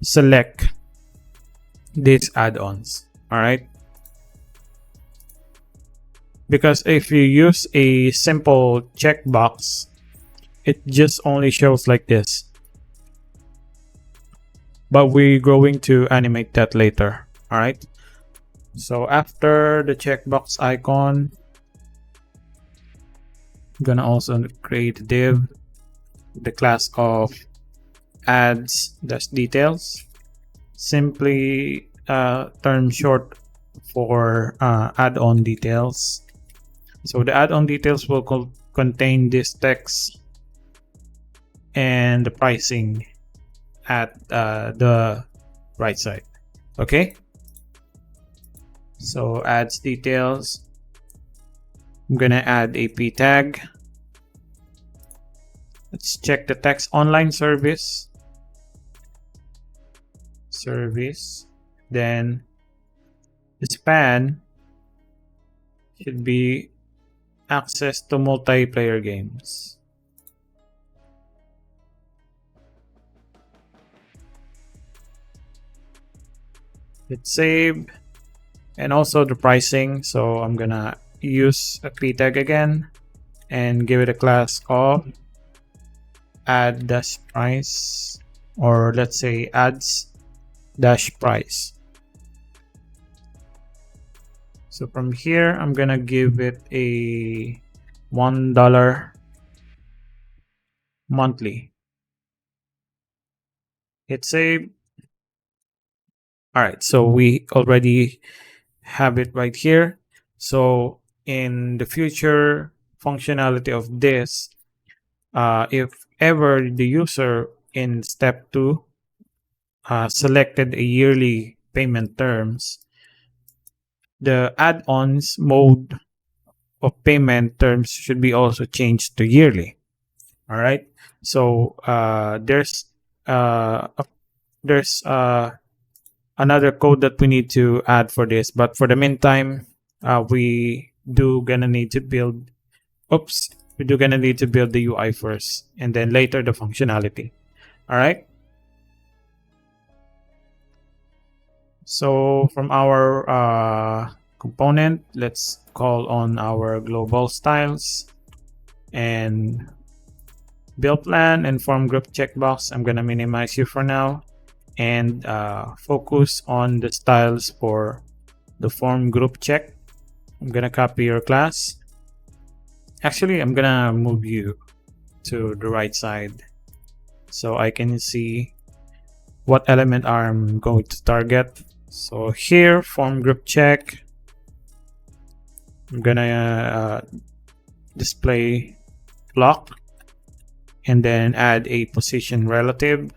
select these add-ons. All right. Because if you use a simple checkbox, it just only shows like this. But we're going to animate that later. All right. So after the checkbox icon, I'm gonna also create a div, the class of ads-details, simply term short for add-on details. So the add-on details will contain this text and the pricing at the right side. Okay, so ads details, I'm gonna add a p tag. Let's check the text online service, then the span should be access to multiplayer games. Hit save. And also the pricing, so I'm gonna use a p tag again and give it a class of add-price, or let's say ads-price. So from here, I'm gonna give it a $1 monthly. Hit save. All right, so we already have it right here. So in the future functionality of this, if ever the user in step 2 selected a yearly payment terms, the add-ons mode of payment terms should be also changed to yearly. All right, so there's another code that we need to add for this, but for the meantime, we gonna need to build we're gonna need to build the UI first and then later the functionality. All right. So from our component, let's call on our global styles and build plan and form group checkbox. I'm gonna minimize you for now and focus on the styles for the form group check. I'm gonna copy your class. Actually, I'm gonna move you to the right side so I can see what element I'm going to target. So here, form group check, I'm gonna display block and then add a position relative.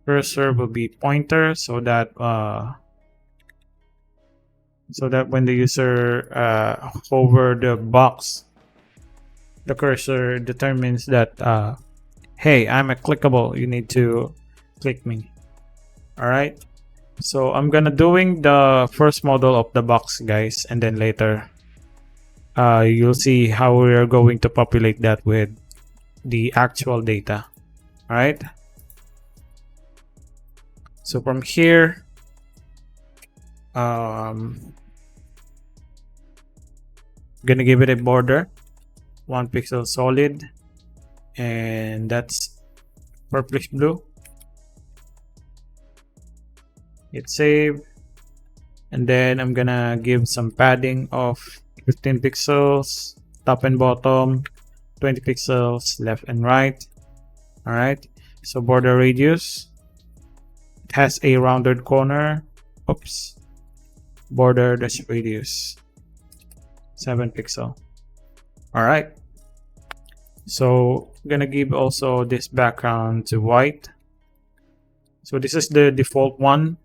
Cursor will be pointer so that when the user hover the box, the cursor determines that hey, I'm a clickable, you need to click me. All right, so I'm gonna doing the first model of the box, guys, and then later you'll see how we are going to populate that with the actual data. All right, so from here gonna give it a border 1 pixel solid, and that's purplish blue. Hit save, and then I'm gonna give some padding of 15 pixels top and bottom, 20 pixels left and right. All right, so border radius, it has a rounded corner. Oops, border dash radius 7 pixel. All right, so I'm gonna give also this background to white. So this is the default one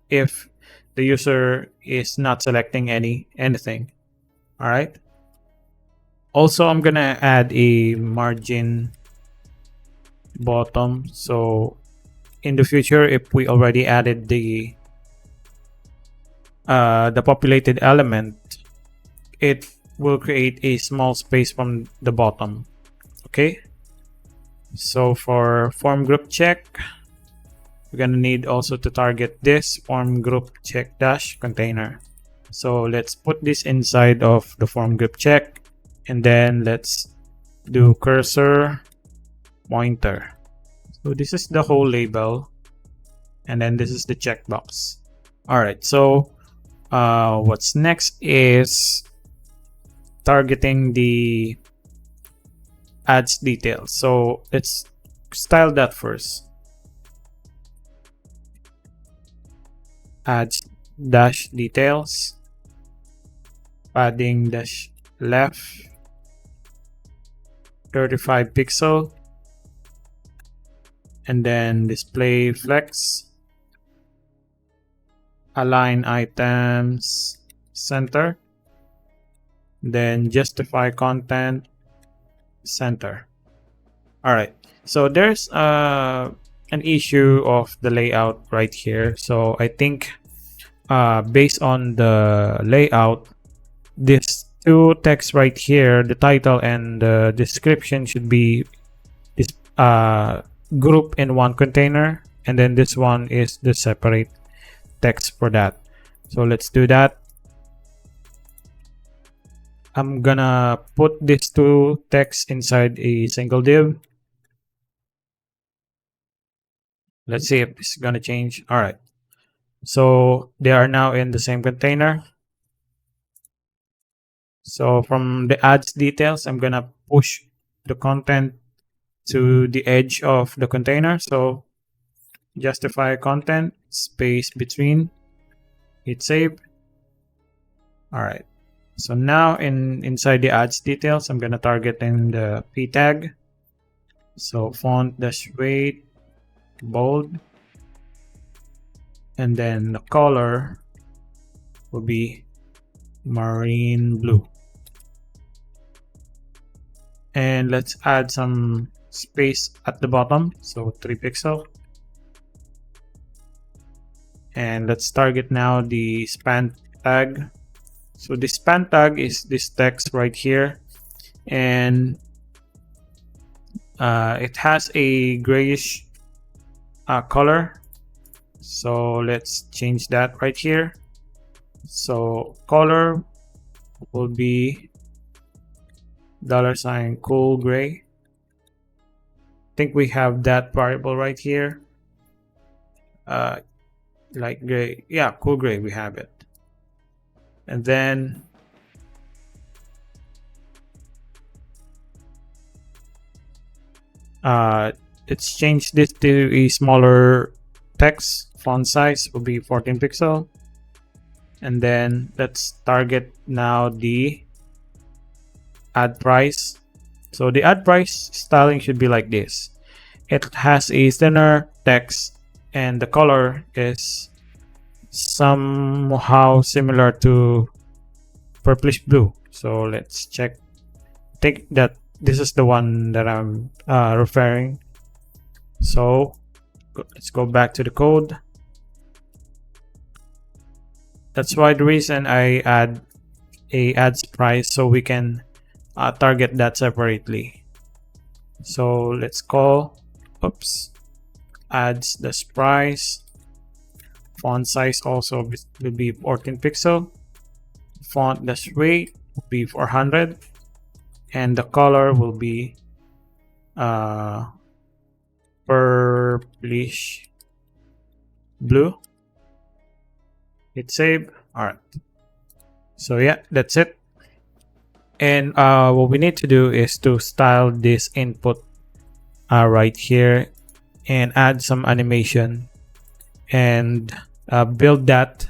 if the user is not selecting anything. All right, also I'm gonna add a margin bottom, so in the future if we already added the populated element, it will create a small space from the bottom. Okay, so for form group check, we're gonna need also to target this form group check dash container. So let's put this inside of the form group check, and then let's do cursor pointer. So this is the whole label, and then this is the checkbox. All right, so what's next is targeting the ads details. So let's style that first. Ads dash details, padding dash left 35 pixel, and then display flex, align items center, then justify content center. All right, so there's an issue of the layout right here. So I think based on the layout, this two text right here, the title and the description, should be grouped in one container, and then this one is the separate text for that. So let's do that. I'm gonna put these two texts inside a single div. Let's see if it's gonna change. All right, so they are now in the same container. So from the ads details, I'm gonna push the content to the edge of the container. So justify content space between, hit save. All right, so now inside the ads details, I'm gonna target in the p tag. So font dash weight bold, and then the color will be marine blue. And let's add some space at the bottom, so 3 pixel. And let's target now the span tag. So this span tag is this text right here, and it has a grayish color. So let's change that right here. So color will be $cool gray. I think we have that variable right here. Light gray, yeah, cool gray, we have it. And then let's change this to a smaller text. Font size will be 14 pixel. And then let's target now the add price. So the add price styling should be like this. It has a thinner text and the color is somehow similar to purplish blue. So let's check. Think that this is the one that I'm referring. So let's go back to the code. That's why the reason I add a ads price, so we can target that separately. So let's call ads this price. Font size also will be 14 pixel. Font dash weight will be 400, and the color will be purplish blue. Hit save. All right. So yeah, that's it. And what we need to do is to style this input right here and add some animation and build that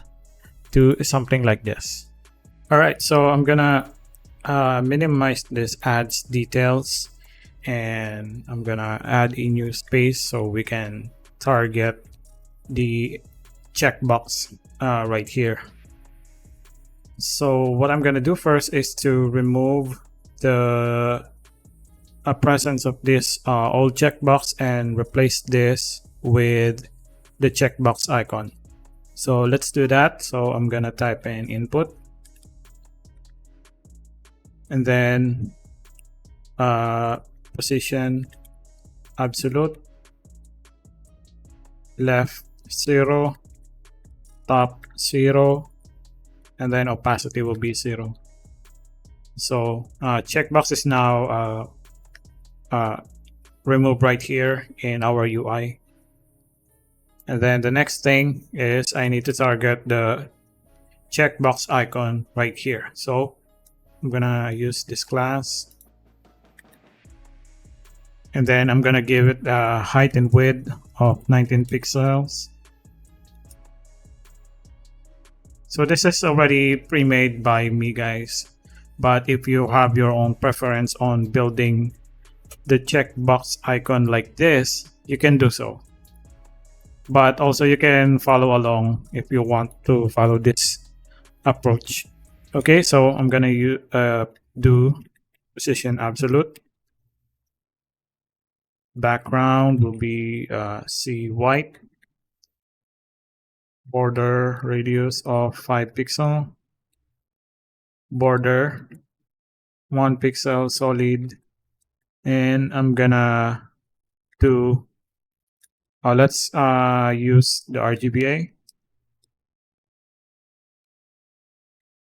to something like this. All right, so I'm gonna minimize this ads details, and I'm gonna add a new space so we can target the checkbox right here. So what I'm gonna do first is to remove the presence of this old checkbox and replace this with the checkbox icon. So let's do that. So I'm gonna type in input, and then position absolute, left 0, top 0, and then opacity will be 0. So checkbox is now removed right here in our UI. And then the next thing is I need to target the checkbox icon right here. So I'm gonna use this class, and then I'm gonna give it a height and width of 19 pixels. So this is already pre-made by me, guys, but if you have your own preference on building the checkbox icon like this, you can do so. But also you can follow along if you want to follow this approach. Okay, so I'm gonna do position absolute. Background will be C white. Border radius of 5 pixel. Border 1 pixel solid. And I'm gonna do let's use the RGBA.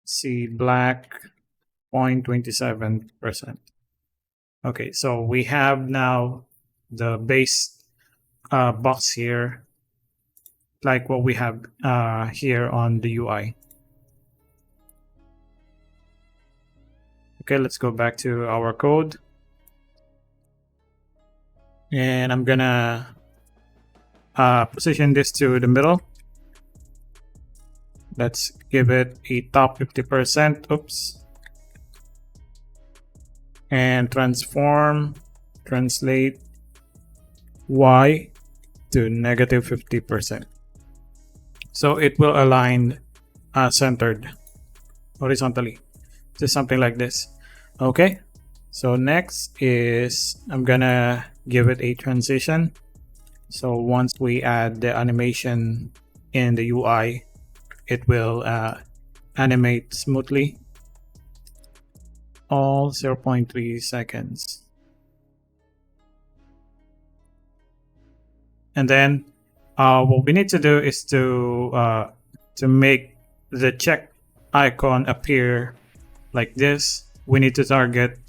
See black 0.27%. Okay, so we have now the base box here, like what we have here on the UI. Okay, let's go back to our code. And I'm gonna position this to the middle. Let's give it a top 50%. Oops. And translate Y to negative 50%. So it will align centered horizontally. Just something like this. Okay. So next is I'm gonna give it a transition. So once we add the animation in the UI, it will animate smoothly, all 0.3 seconds. And then what we need to do is to make the check icon appear like this. We need to target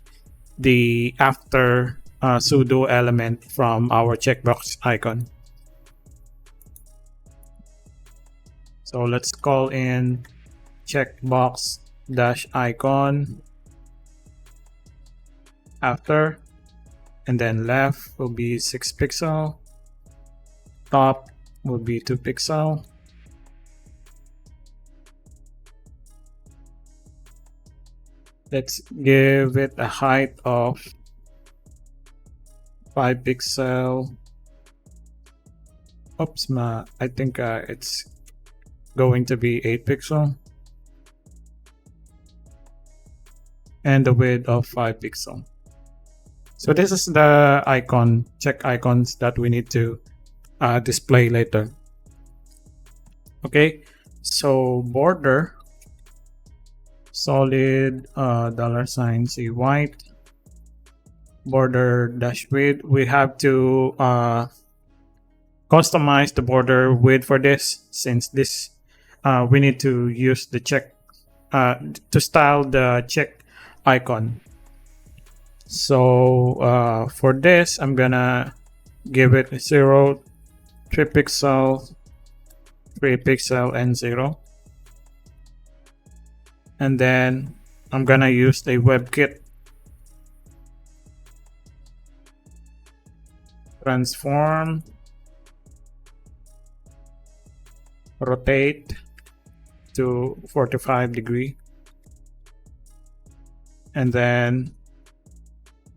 the after pseudo element from our checkbox icon. So let's call in checkbox dash icon after, and then left will be 6 pixel, top will be 2 pixel, let's give it a height of 5 pixel. Oops, I think it's going to be 8 pixel, and the width of 5 pixel. So this is the icon, check icons that we need to display later. Okay, so border solid $C white, border dash width. We have to customize the border width for this, since this we need to use the check to style the check icon. So for this, I'm gonna give it 0, 3 pixel, 3 pixel, and 0. And then I'm gonna use the WebKit transform, rotate to 45 degree, and then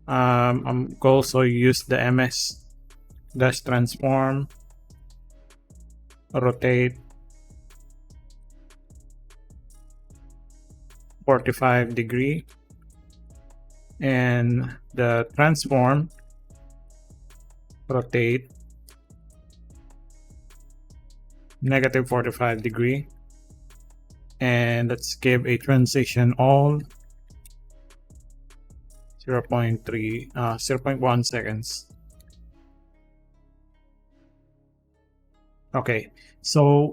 I'm also use the MS dash transform, rotate 45 degree, and the transform rotate negative 45 degree, and let's give a transition all 0.1 seconds. Okay, so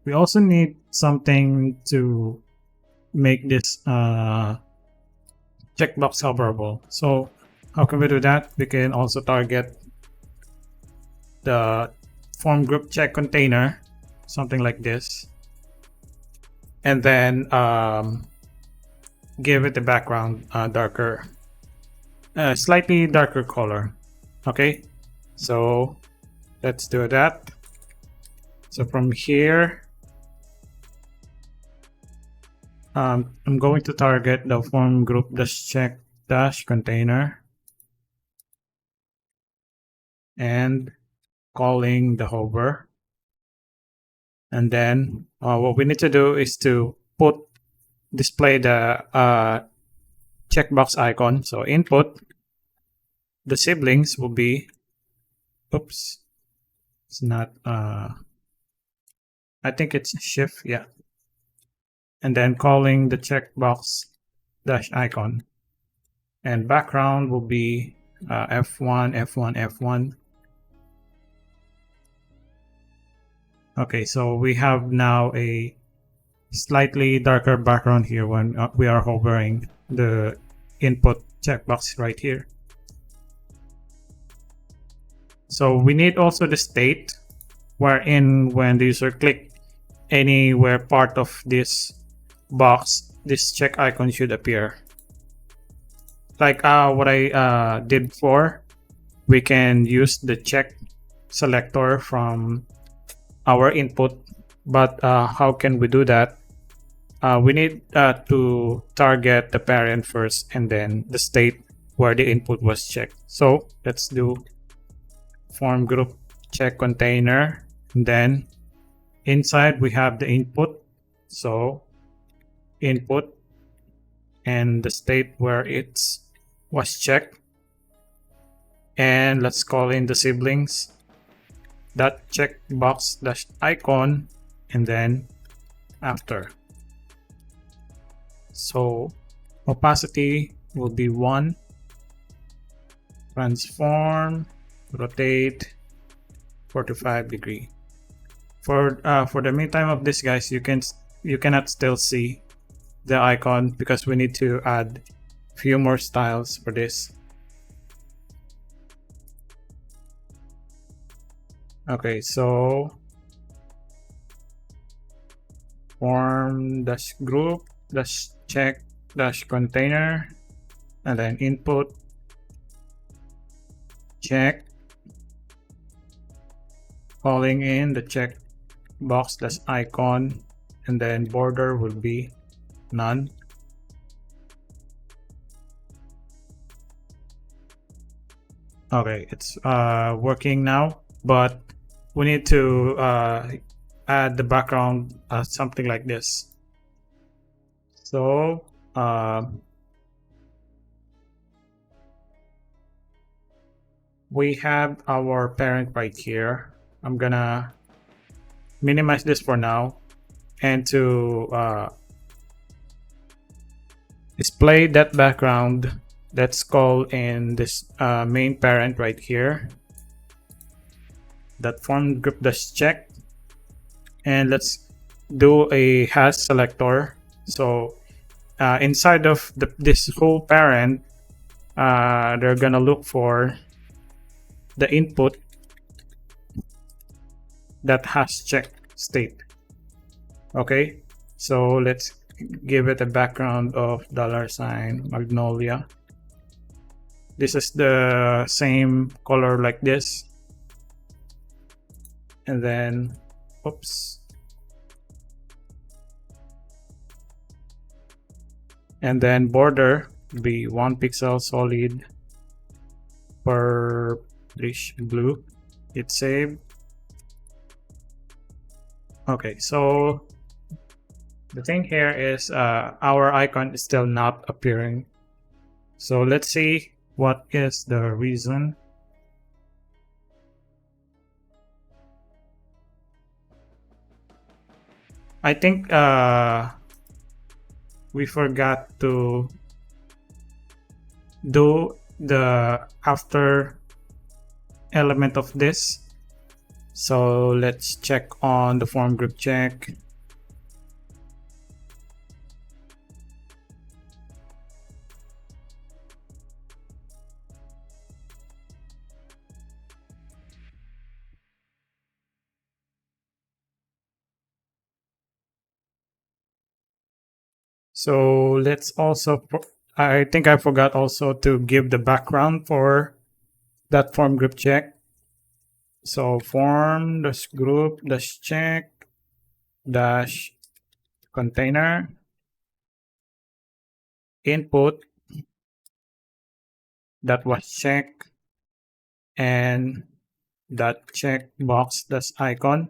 we also need something to make this checkbox hoverable. So how can we do that? We can also target the form group check container, something like this, and then give it the background darker, slightly darker color. Okay, so let's do that. So from here, I'm going to target the form group dash check dash container and calling the hover. And then what we need to do is to display the checkbox icon. So input, the siblings will be, oops, it's not, I think it's shift, yeah. And then calling the checkbox dash icon, and background will be F1, F1, F1. Okay, so we have now a slightly darker background here when we are hovering the input checkbox right here. So we need also the state, wherein when the user click anywhere part of this box, this check icon should appear. Like what I did before, we can use the check selector from our input, but how can we do that? We need to target the parent first and then the state where the input was checked. So let's do form group check container, and then inside we have the input, so input and the state where it was checked, and let's call in the siblings that checkbox dash icon, and then after. So opacity will be 1. Transform, rotate 45 degree. For the meantime of this, guys, you cannot still see the icon because we need to add few more styles for this. Okay, so form dash group dash check dash container, and then input check, calling in the check box dash icon, and then border will be none. Okay, it's working now, but we need to add the background something like this. So we have our parent right here. I'm gonna minimize this for now, and to display that background, let's call in this main parent right here, that form group dash check, and let's do a hash selector. So inside of this whole parent, they're gonna look for the input that has check state. Okay, so let's give it a background of $magnolia. This is the same color like this, and then oops, and then border be 1 pixel solid purplish blue. Hit save. Okay, so the thing here is our icon is still not appearing. So let's see what is the reason. I think we forgot to do the after element of this. So let's check on the form group check. So let's also, I think I forgot also to give the background for that form group check. So form dash group dash check dash container input that was check, and that check box dash icon.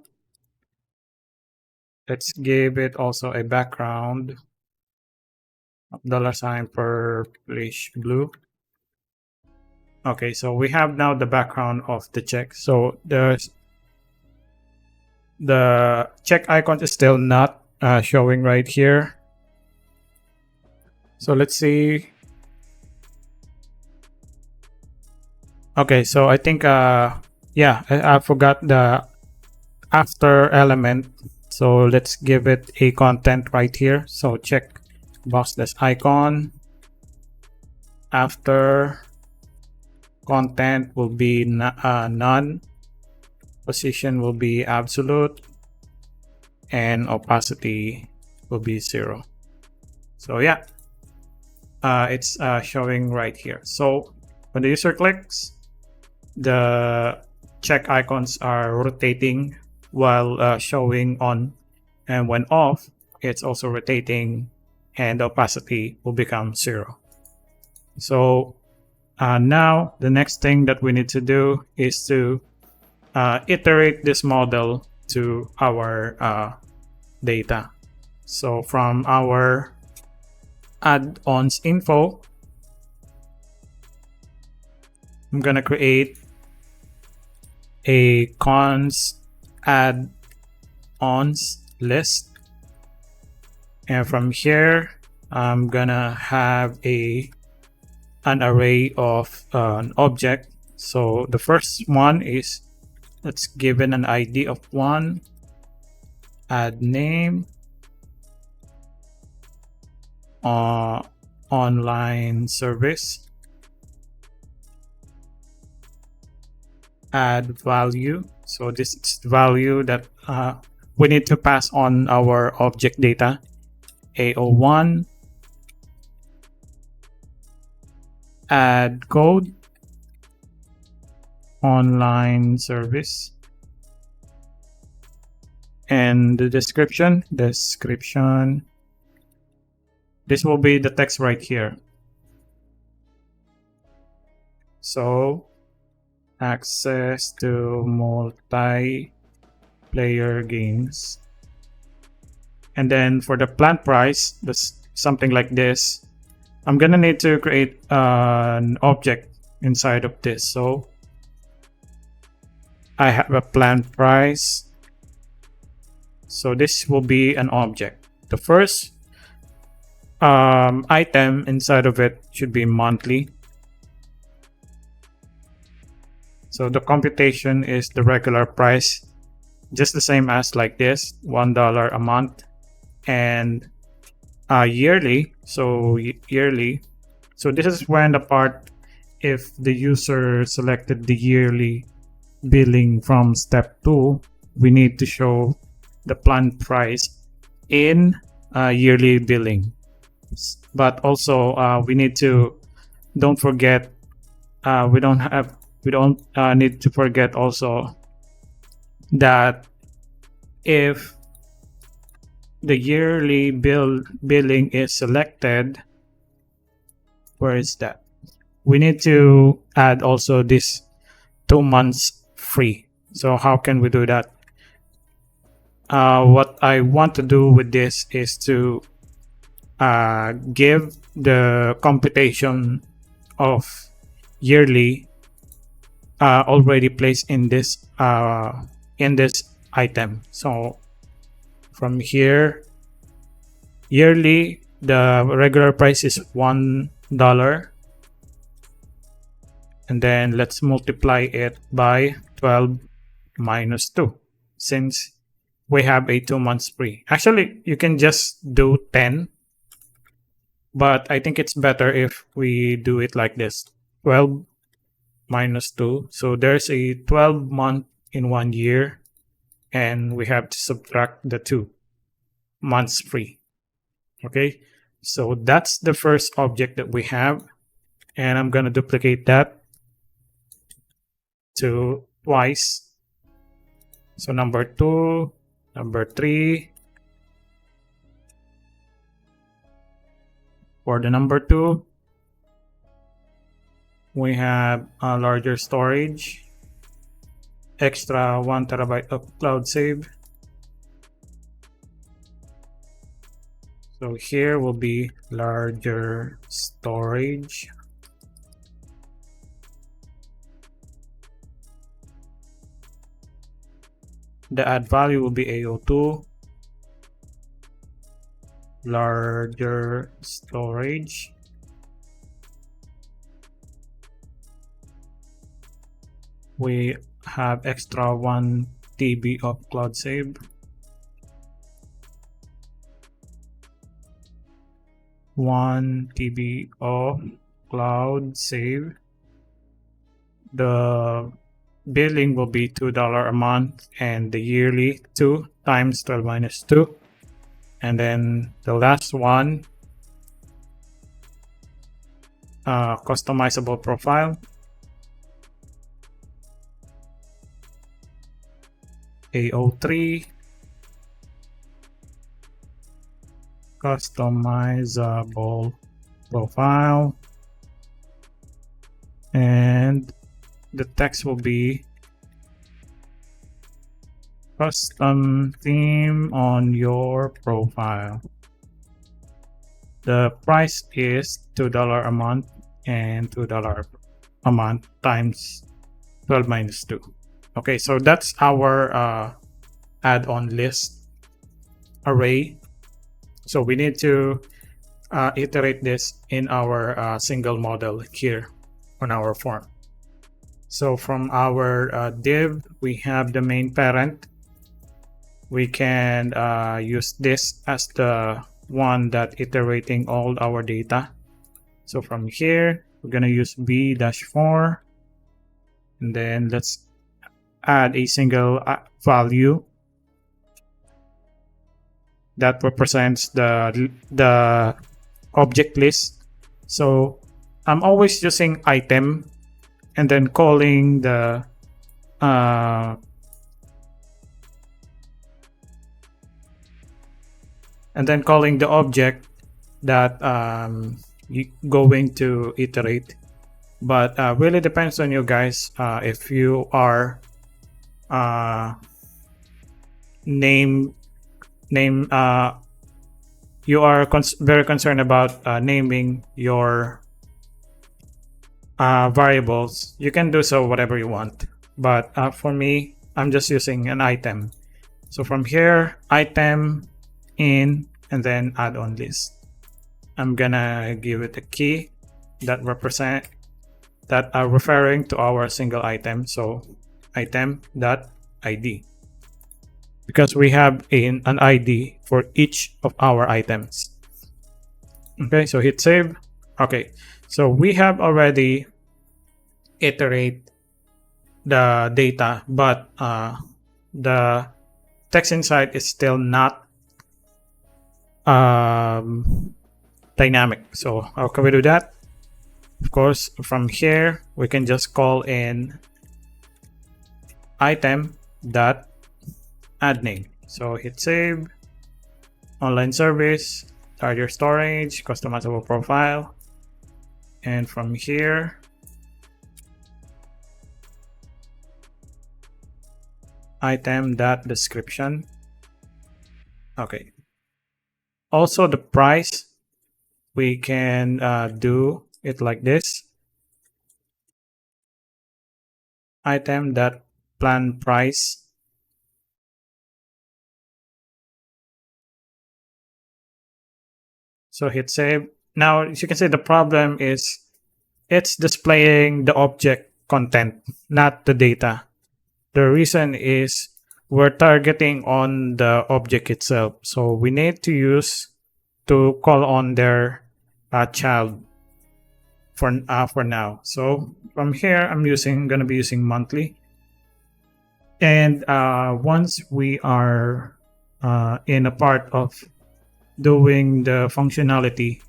Let's give it also a background of $purplish blue. Okay, so we have now the background of the check. So the check icon is still not showing right here. So let's see. Okay, so I think yeah, I forgot the after element. So let's give it a content right here. So check box dash icon, after content will be none, position will be absolute, and opacity will be 0. So yeah, it's showing right here. So when the user clicks, the check icons are rotating while showing on, and when off, it's also rotating, and the opacity will become 0. So now the next thing that we need to do is to iterate this model to our data. So from our add-ons info, I'm gonna create a cons add-ons list, and from here I'm gonna have an array of an object. So the first one is, let's give it an ID of 1, add name, online service, add value. So this is value that we need to pass on our object data, AO1, add code, online service, and the description, this will be the text right here. So access to multiplayer games. And then for the plan price, that's something like this. I'm gonna need to create an object inside of this. So I have a plan price. So this will be an object. The first item inside of it should be monthly. So the computation is the regular price, just the same as like this, $1 a month, and yearly. So yearly. So this is when the part, if the user selected the yearly billing from step 2, we need to show the plan price in yearly billing. But also we need to, don't forget, we don't need to forget also that if the yearly billing is selected, where is that? We need to add also this 2 months free. So how can we do that? What I want to do with this is to give the computation of yearly already placed in this item. So from here, yearly, the regular price is $1, and then let's multiply it by 12 minus 2, since we have a 2 months free. Actually, you can just do 10, but I think it's better if we do it like this, 12 minus 2. So there's a 12 month in 1 year, and we have to subtract the 2 months free. Okay, so that's the first object that we have, and I'm gonna duplicate that to twice. So number 2, number 3. For the number 2, we have a larger storage, extra 1 terabyte of cloud save. So here will be larger storage. The add value will be AO2, larger storage. We have extra 1 TB of cloud save. 1 TB of cloud save. The billing will be $2 a month, and the yearly 2 times 12 minus 2. And then the last one, customizable profile, AO3, customizable profile, and the text will be custom theme on your profile. The price is $2 a month, and $2 a month times 12 minus 2. Okay, so that's our add-on list array. So we need to iterate this in our single model here on our form. So from our div, we have the main parent. We can use this as the one that iterating all our data. So from here, we're going to use b-4, and then let's add a single value that represents the object list. So I'm always using item and then calling the object that you're going to iterate. But really depends on you guys. If you are you are very concerned about naming your variables, you can do so whatever you want. But for me, I'm just using an item. So from here, item in, and then add-on list. I'm gonna give it a key that are referring to our single item. So item.id, because we have an ID for each of our items. Okay, so hit save. Okay, so we have already iterate the data, but the text inside is still not dynamic. So how can we do that? Of course, from here we can just call in item.addName. So hit save. Online service, start your storage, customizable profile, and from here item.description. Okay. Also the price, we can do it like this. Item.plan price. So hit save. Now, as you can see, the problem is it's displaying the object content, not the data. The reason is we're targeting on the object itself. So we need to use to call on their child for now. So from here, I'm gonna be using monthly. And once we are in a part of doing the functionality,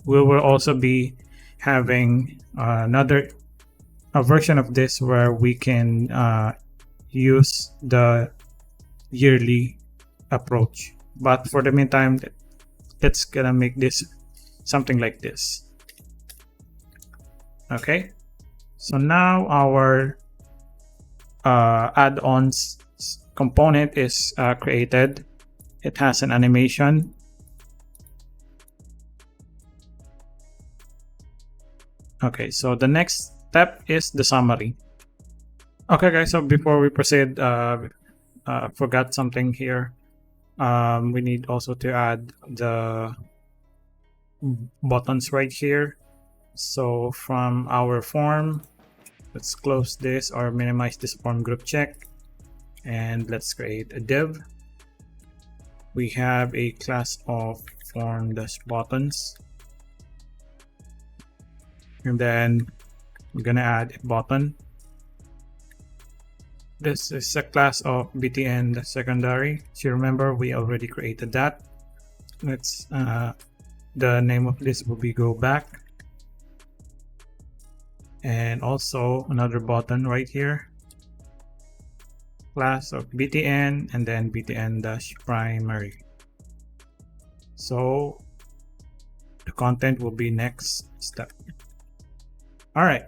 we will also be having a version of this where we can use the yearly approach. But for the meantime, it's gonna make this something like this. Okay, so now our add-ons component is created. It has an animation. Okay, so the next step is the summary. Okay guys, so before we proceed, forgot something here. We need also to add the buttons right here. So from our form, let's close this or minimize this form group check, and let's create a div. We have a class of form-buttons, and then we're gonna add a button. This is a class of btn secondary. So remember, we already created that. Let's the name of this will be go back, and also another button right here, class of btn, and then btn-primary. So the content will be next step. All right.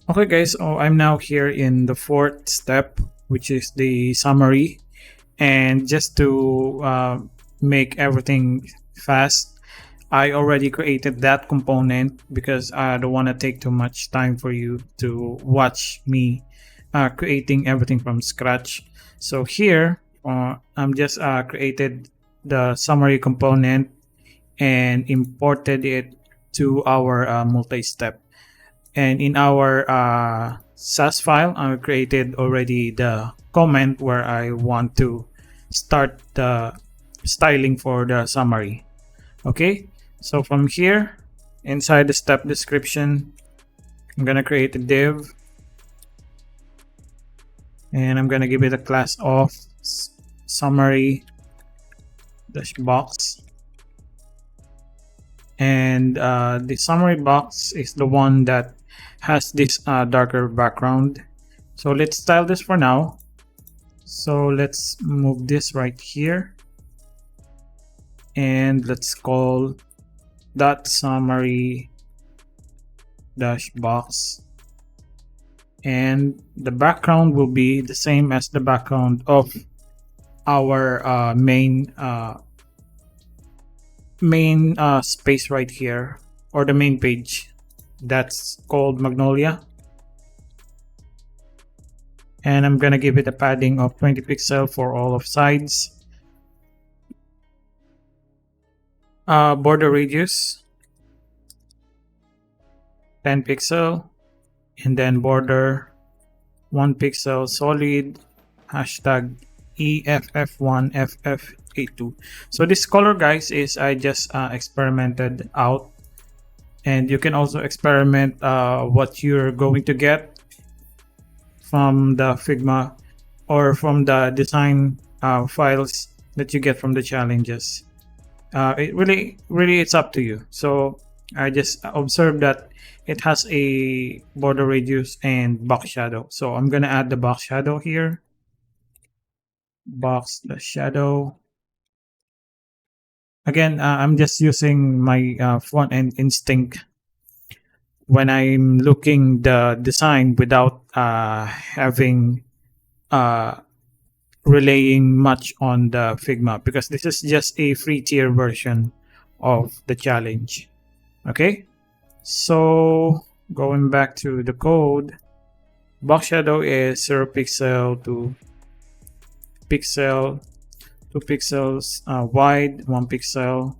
Okay guys, so I'm now here in the fourth step, which is the summary. And just to make everything fast, I already created that component because I don't want to take too much time for you to watch me creating everything from scratch. So here I'm just created the summary component, and imported it to our multi-step. And in our SAS file, I created already the comment where I want to start the styling for the summary. Okay, so from here, inside the step description, I'm gonna create a div, and I'm gonna give it a class of summary dash box. And the summary box is the one that has this darker background. So let's style this for now. So let's move this right here, and let's call dot summary dash box, and the background will be the same as the background of our main space right here, or the main page that's called Magnolia. And I'm gonna give it a padding of 20 pixel for all of sides. Border radius 10 pixel, and then border 1 pixel solid, hashtag EFF1FF82. So this color, guys, is I just experimented out, and you can also experiment what you're going to get from the Figma or from the design files that you get from the challenges. It really it's up to you. So I just observed that it has a border radius and box shadow. So I'm gonna add the box shadow here. Box the shadow. Again, I'm just using my Frontend Instinct when I'm looking the design without having relaying much on the Figma, because this is just a free tier version of the challenge. Okay, so going back to the code, box shadow is 0 pixel to pixel, 2 pixels wide, 1 pixel,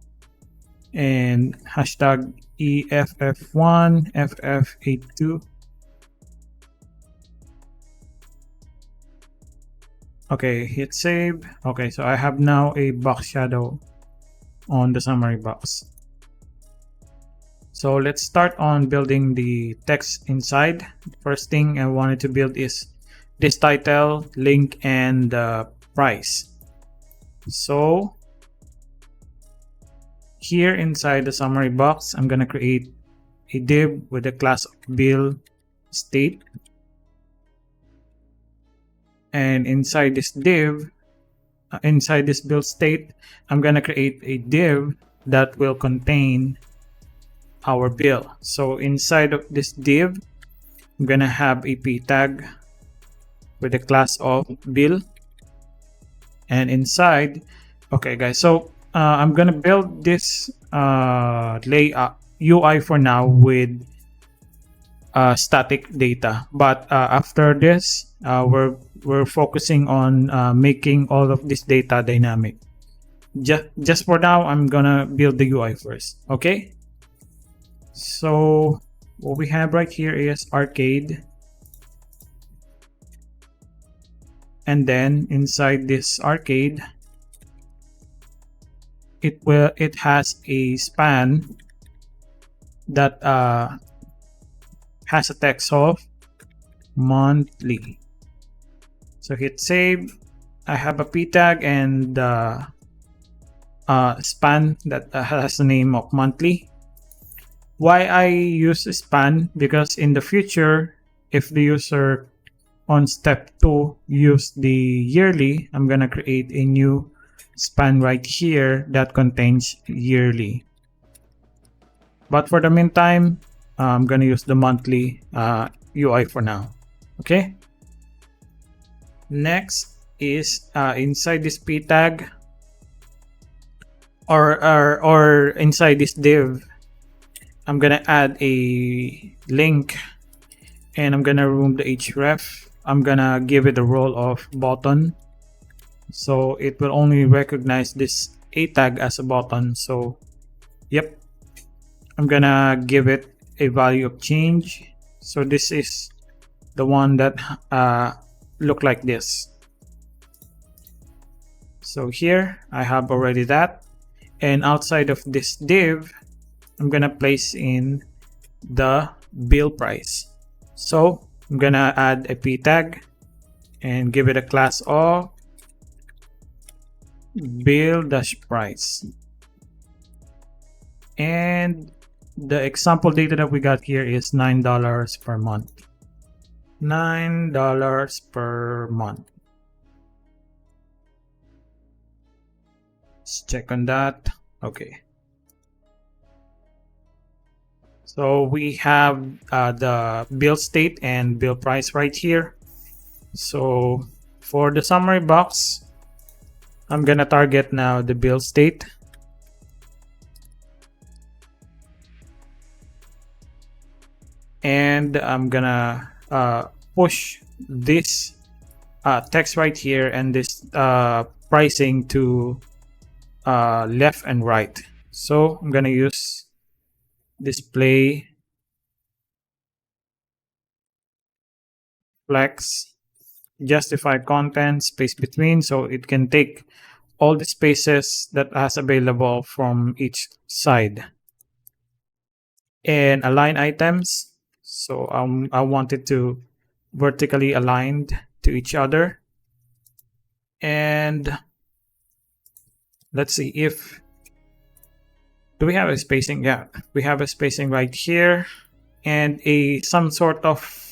and hashtag EFF1FF82. Okay, hit save. Okay, so I have now a box shadow on the summary box. So let's start on building the text inside. First thing I wanted to build is this title, link, and price. So here inside the summary box, I'm gonna create a div with a class of bill state, and inside this div, inside this bill state, I'm gonna create a div that will contain our bill. So inside of this div, I'm gonna have a p tag with a class of bill, and inside, okay guys, so I'm gonna build this layout UI for now with static data, but after this we're focusing on making all of this data dynamic. Just for now, I'm gonna build the UI first. Okay, so what we have right here is arcade, and then inside this arcade, it has a span that has a text of monthly. So hit save. I have a p tag and span that has the name of monthly. Why I use span? Because in the future, if the user on step 2 use the yearly, I'm gonna create a new span right here that contains yearly. But for the meantime, I'm gonna use the monthly UI for now. Okay, next is inside this p tag, or inside this div, I'm gonna add a link, and I'm gonna remove the href. I'm gonna give it a role of button, so it will only recognize this a tag as a button. So Yep, I'm gonna give it a value of change. So this is the one that look like this. So here I have already that, and outside of this div I'm gonna place in the bill price. So I'm gonna add a p tag and give it a class of bill-price. And the example data that we got here is $9 per month. $9 per month. Let's check on that. Okay. So we have the bill state and bill price right here. So for the summary box, I'm gonna target now the bill state. And I'm gonna push this text right here and this pricing to left and right. So I'm gonna use display flex justify content space between, so it can take all the spaces that has available from each side. And align items, so I want it to vertically aligned to each other. And let's see if do we have a spacing. Yeah, we have a spacing right here and a some sort of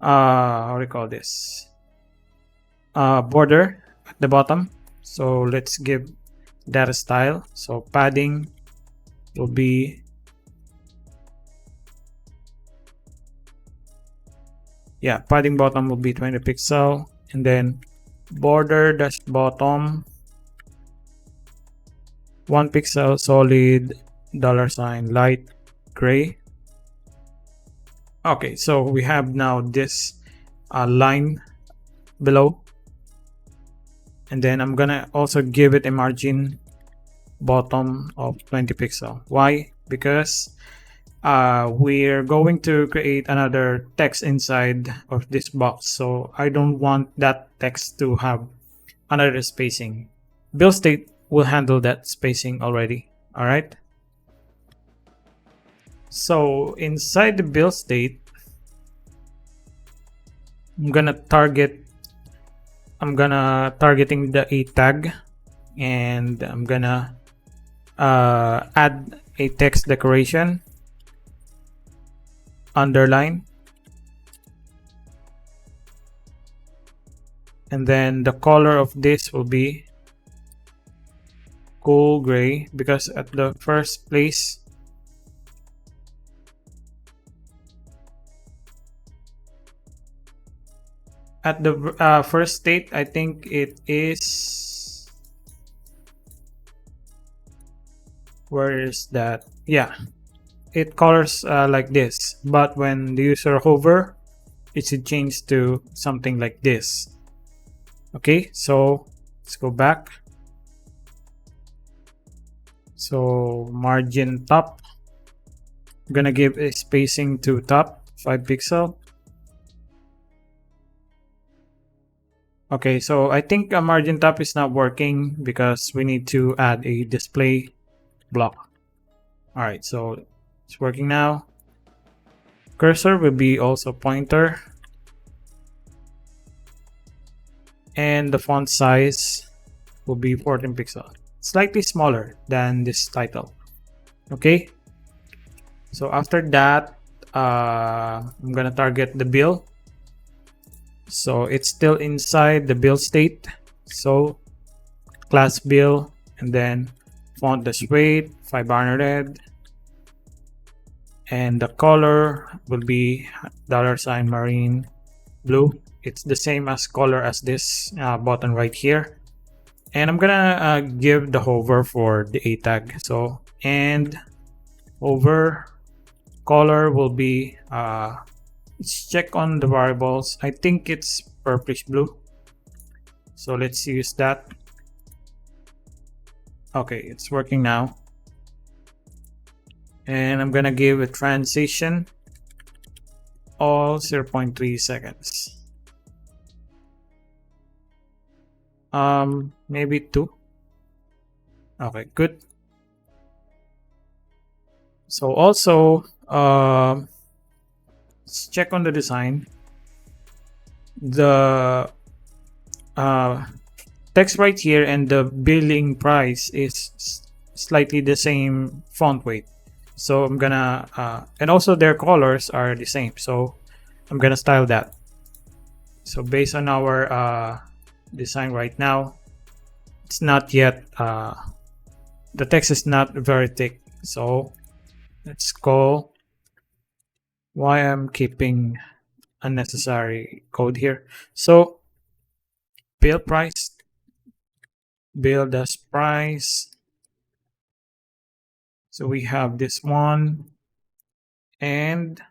how do you call this, border at the bottom. So let's give that a style. So padding will be, yeah, padding bottom will be 20 pixel, and then border dash bottom 1 pixel solid $ light gray. Okay, so we have now this line below, and then I'm gonna also give it a margin bottom of 20 pixel. Why? Because we're going to create another text inside of this box, so I don't want that text to have another spacing. Bill state will handle that spacing already. All right, so inside the bill state, I'm gonna targeting the a tag, and I'm gonna add a text decoration underline, and then the color of this will be cool gray, because at the first place at the first state, I think it is, where is that? Yeah, it colors like this, but when the user hover, it should change to something like this. Okay, so let's go back. So margin top, I'm gonna give a spacing to top 5 pixel. Okay, so I think a margin top is not working because we need to add a display block. All right, so it's working now. Cursor will be also pointer, and the font size will be 14 pixel, slightly smaller than this title. Okay, so after that, I'm gonna target the bill. So it's still inside the bill state, so class bill, and then font dash weight 500, and the color will be $ marine blue. It's the same as color as this button right here. And I'm gonna give the hover for the a tag. So and hover color will be let's check on the variables. I think it's purplish blue, so let's use that. Okay, it's working now. and I'm gonna give a transition all 0.3 seconds. Maybe 2. Okay, good. So also let's check on the design. The text right here and the billing price is slightly the same font weight. So I'm gonna and also their colors are the same, so I'm gonna style that. So based on our design right now, it's not yet the text is not very thick, so let's go. Why I'm keeping unnecessary code here. So build price, build as price. So we have this one, and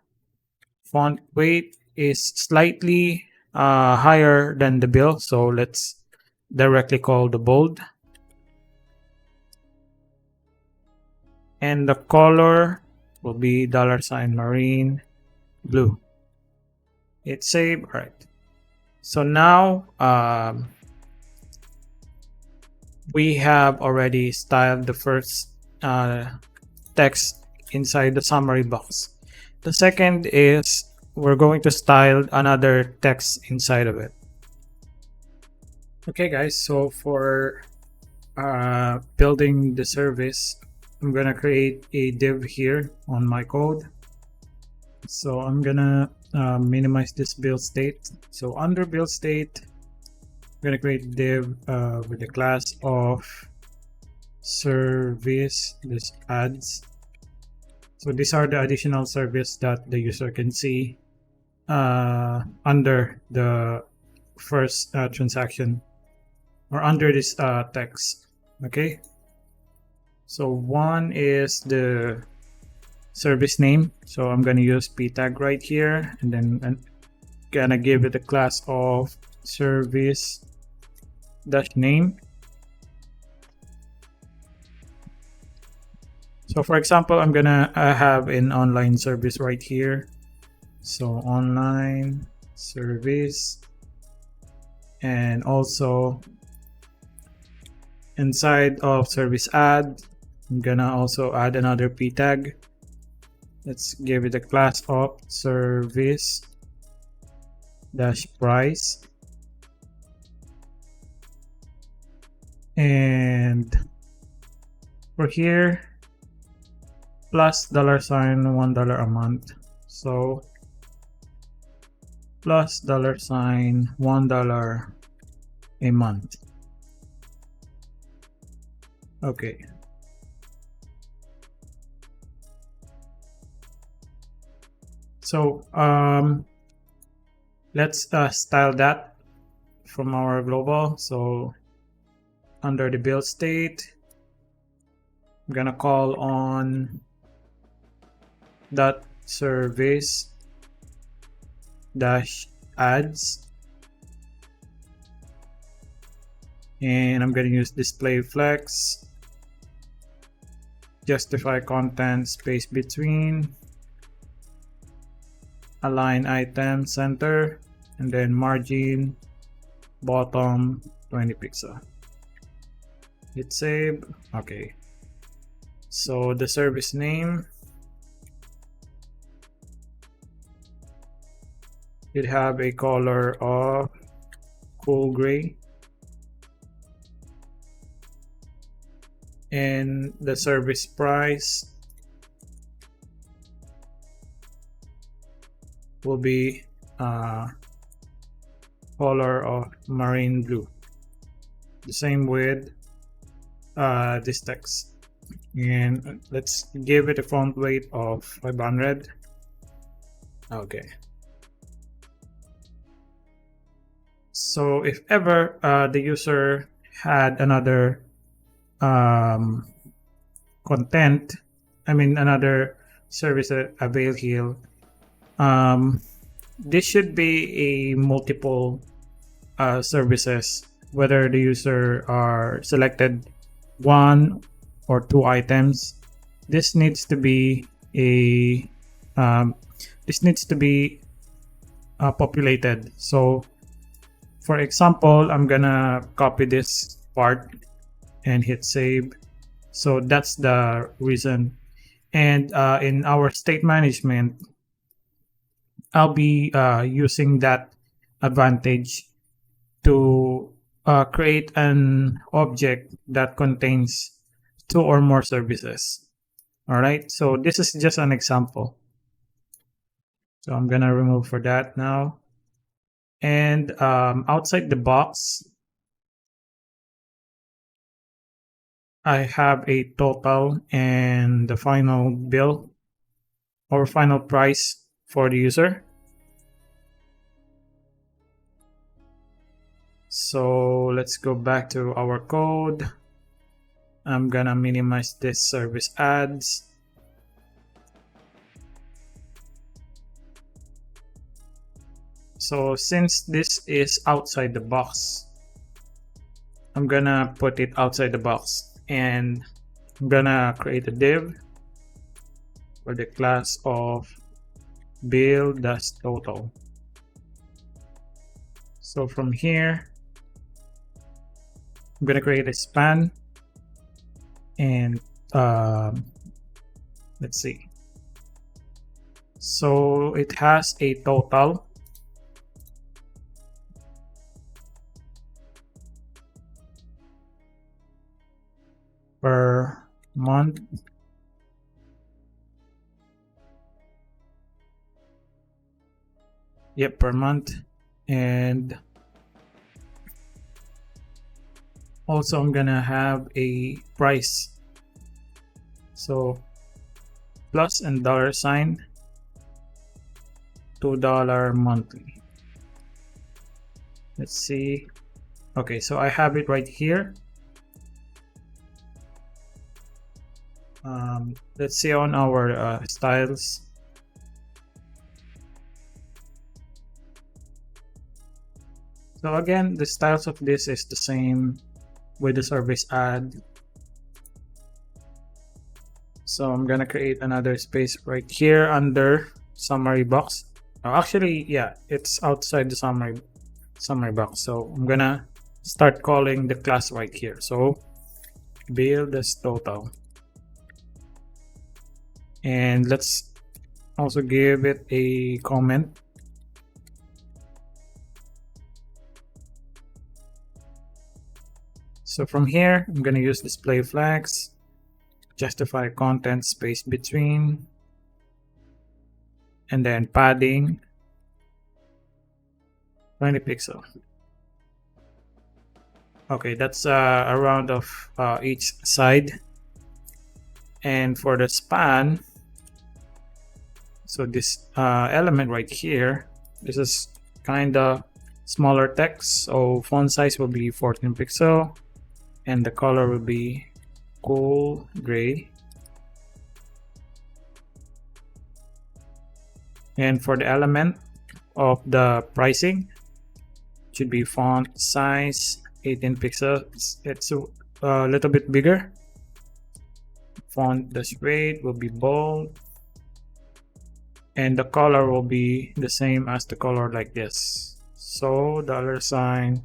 font weight is slightly higher than the bill, so let's directly call the bold. And the color will be $marine blue. Hit save. All right. So now we have already styled the first text inside the summary box. The second is we're going to style another text inside of it. Okay guys, so for building the service, I'm gonna create a div here on my code. So I'm gonna minimize this build state. So under build state, I'm gonna create a div with the class of service, this adds. So these are the additional service that the user can see under the first transaction, or under this text. Okay, so one is the service name, so I'm gonna use p tag right here, and then I'm gonna give it a class of service dash name. So for example, I'm gonna have an online service right here. So online service, and also inside of service add, I'm gonna also add another p tag. Let's give it a class of service dash price, and for here plus $1 a month. So plus $1 a month. Okay. So let's style that from our global. So under the build state, I'm gonna call on dot service dash adds, and I'm gonna use display flex, justify content space between, align item center, and then margin bottom 20 pixel. Hit save. Okay, so the service name, it have a color of cool gray, and the service price will be color of marine blue. The same with this text, and let's give it a font weight of 500. Okay, so if ever the user had another content, another service avail here, this should be a multiple services, whether the user are selected 1 or 2 items. this needs to be a this needs to be populated. So for example, I'm gonna copy this part and hit save. So that's the reason. And in our state management, I'll be using that advantage to create an object that contains two or more services. All right, so this is just an example. So I'm gonna remove for that now. And outside the box, I have a total and the final bill or final price for the user. So let's go back to our code. I'm gonna minimize this service ads. So since this is outside the box, I'm gonna put it outside the box, and I'm gonna create a div for the class of bill-total. So from here, I'm gonna create a span, and let's see. So it has a total per month, yep, per month. And also I'm gonna have a price, so plus and $, $2 monthly. Let's see. Okay, so I have it right here. Let's see on our styles. So again, the styles of this is the same with the service add. So I'm gonna create another space right here under summary box. Actually, yeah, it's outside the summary box. So I'm gonna start calling the class right here. So bill-total. And let's also give it a comment. So from here, I'm going to use display flags, justify content space between, and then padding 20 pixel. Okay, that's a round of each side. And for the span, so this element right here, this is kind of smaller text, so font size will be 14 pixel, and the color will be cool gray. And for the element of the pricing, it should be font size 18 pixels. It's a little bit bigger. Font dash weight will be bold, and the color will be the same as the color like this. So $,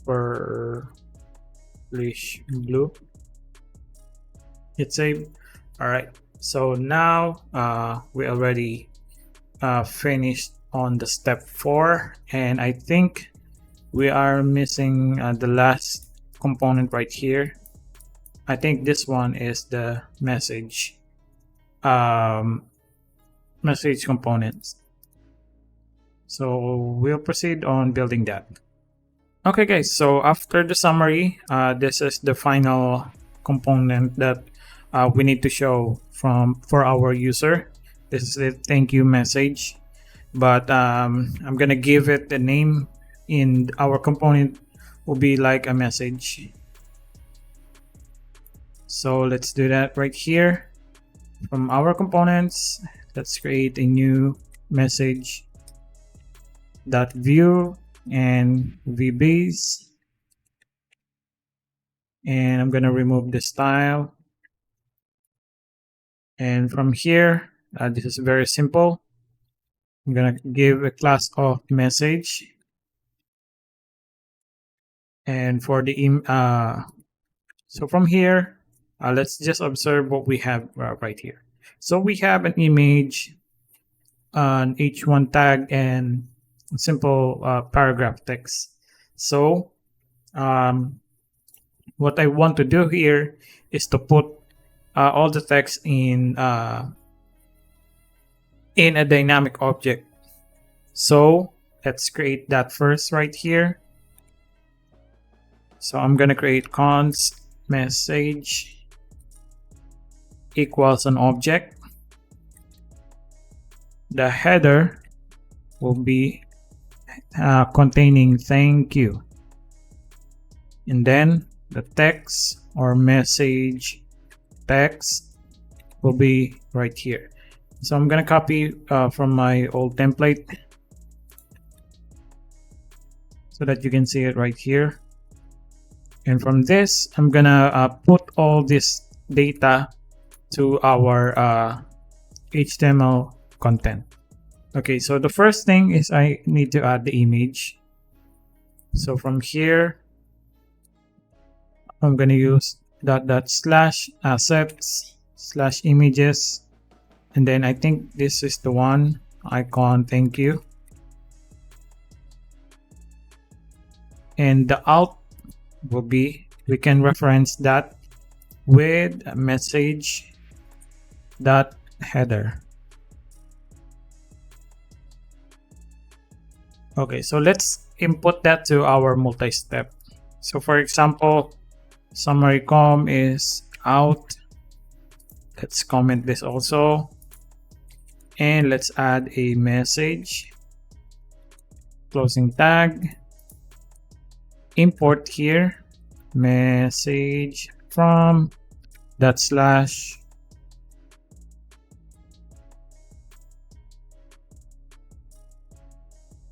purplish blue. Hit save. All right. So now we already finished on the step 4, and I think we are missing the last component right here. I think this one is the message components. So we'll proceed on building that. Okay guys, so after the summary, this is the final component that we need to show for our user. This is a thank you message, but I'm gonna give it a name. In our component will be like a message. So let's do that right here. From our components, let's create a new message .view and vbase, and I'm gonna remove the style And from here, this is very simple. I'm gonna give a class of message, and for the so from here, let's just observe what we have right here. So we have an image, an h1 tag, and simple paragraph text. So what I want to do here is to put all the text in a dynamic object. So let's create that first right here. So I'm gonna create const message equals an object. The header will be containing thank you, and then the text or message text will be right here. So I'm gonna copy from my old template so that you can see it right here. And from this, I'm gonna put all this data to our HTML content. Okay, so the first thing is I need to add the image. So from here, I'm gonna use /assets/images, and then I think this is the one icon thank you, and the alt will be, we can reference that with a message dot header. Okay, so let's input that to our multi-step. So for example, summary com is out. Let's comment this also, and let's add a message closing tag. Import here message from that slash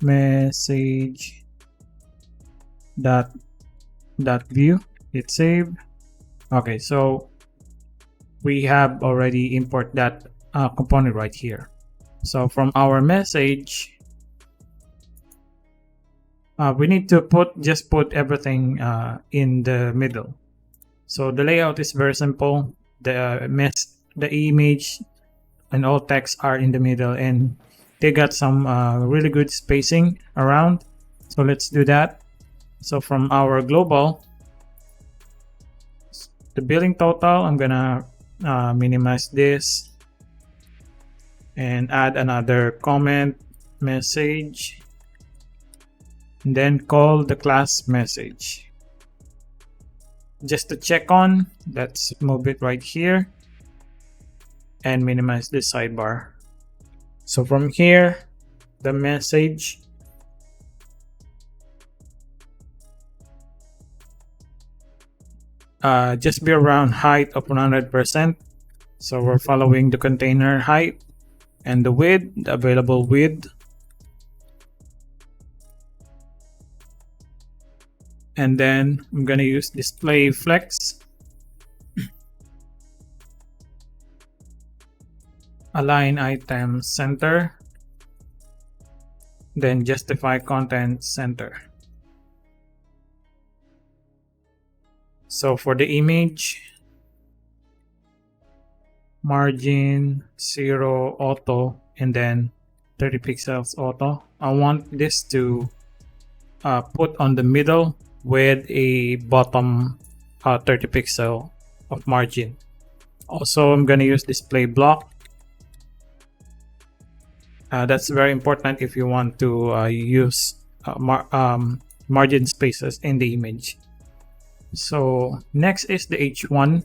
message dot view. Hit save. Okay, so we have already import that component right here. So from our message, we need to just put everything in the middle. So the layout is very simple. The image and all text are in the middle, and they got some really good spacing around. So let's do that. So from our global, the billing total, I'm gonna minimize this and add another comment message, and then call the class message. Just to check on, let's move it right here and minimize this sidebar. So from here, the message, just be around height of 100%. So we're following the container height, and the width, the available width. And then I'm gonna use display flex, align item center, then justify content center. So for the image, margin 0 auto, and then 30 pixels auto. I want this to put on the middle with a bottom 30 pixel of margin. Also, I'm gonna use display block. That's very important if you want to use margin spaces in the image. So next is the h1.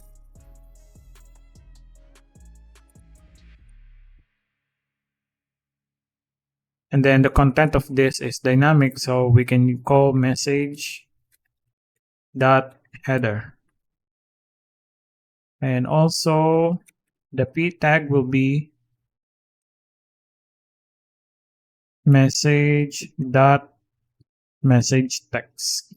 And then the content of this is dynamic, so we can call message dot header. And also the p tag will be message dot message text.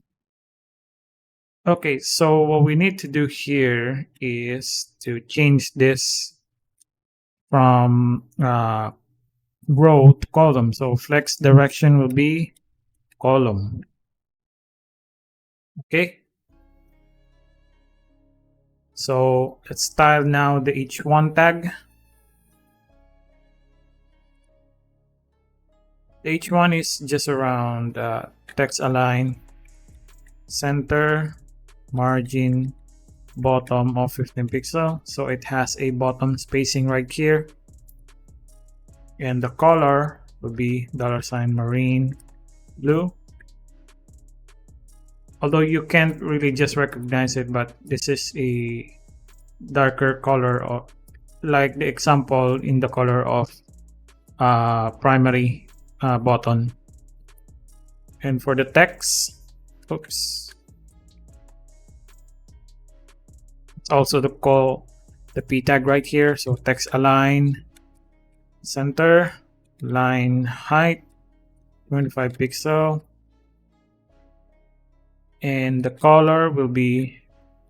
Okay, so what we need to do here is to change this from row to column. So flex direction will be column. Okay. So let's style now the h1 tag. The h1 is just around text align, center, margin, bottom of 15 pixel. So it has a bottom spacing right here. And the color will be $marine blue. Although you can't really just recognize it, but this is a darker color, of, like the example in the color of primary button. And for the text, oops, it's also the p tag right here. So text align, center, line height 25 pixel, and the color will be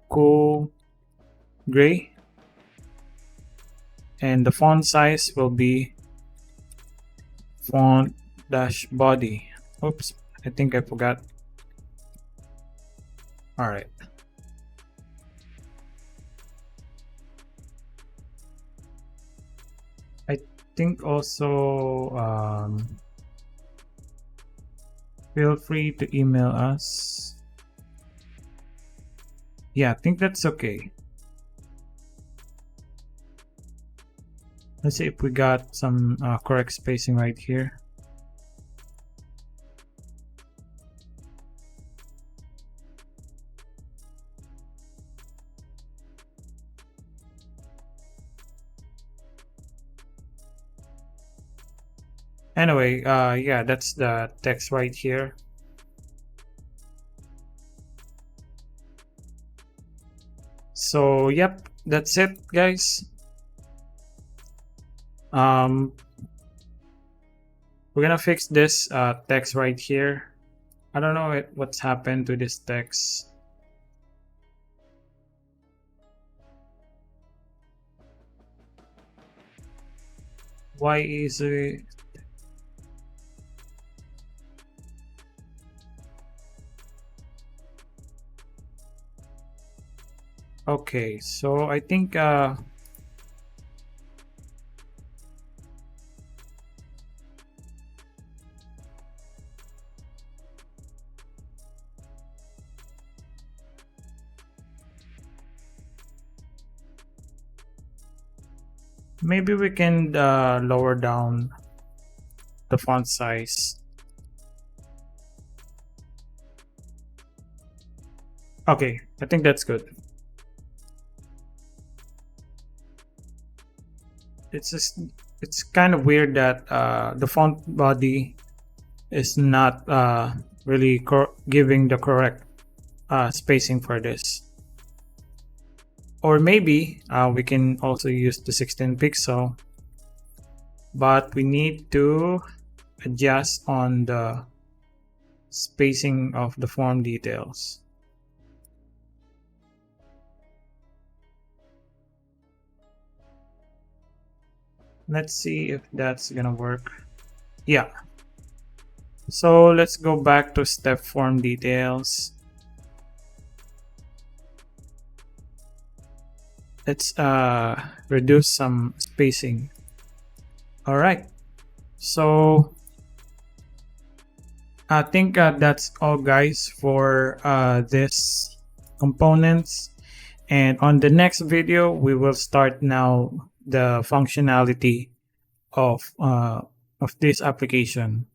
cool gray, and the font size will be font dash body. Oops, I think I forgot. All right. I think also feel free to email us. Yeah, I think that's okay. Let's see if we got some correct spacing right here. Anyway, yeah, that's the text right here. So yep, that's it, guys. We're gonna fix this text right here. I don't know what's happened to this text. Why is it? Okay, so I think maybe we can lower down the font size. Okay, I think that's good. It's kind of weird that the font body is not really giving the correct spacing for this. Or maybe we can also use the 16 pixel, but we need to adjust on the spacing of the form details. Let's see if that's gonna work. Yeah. So let's go back to step form details. Let's reduce some spacing. All right. So I think that's all, guys, for this components. And on the next video, we will start now the functionality of this application.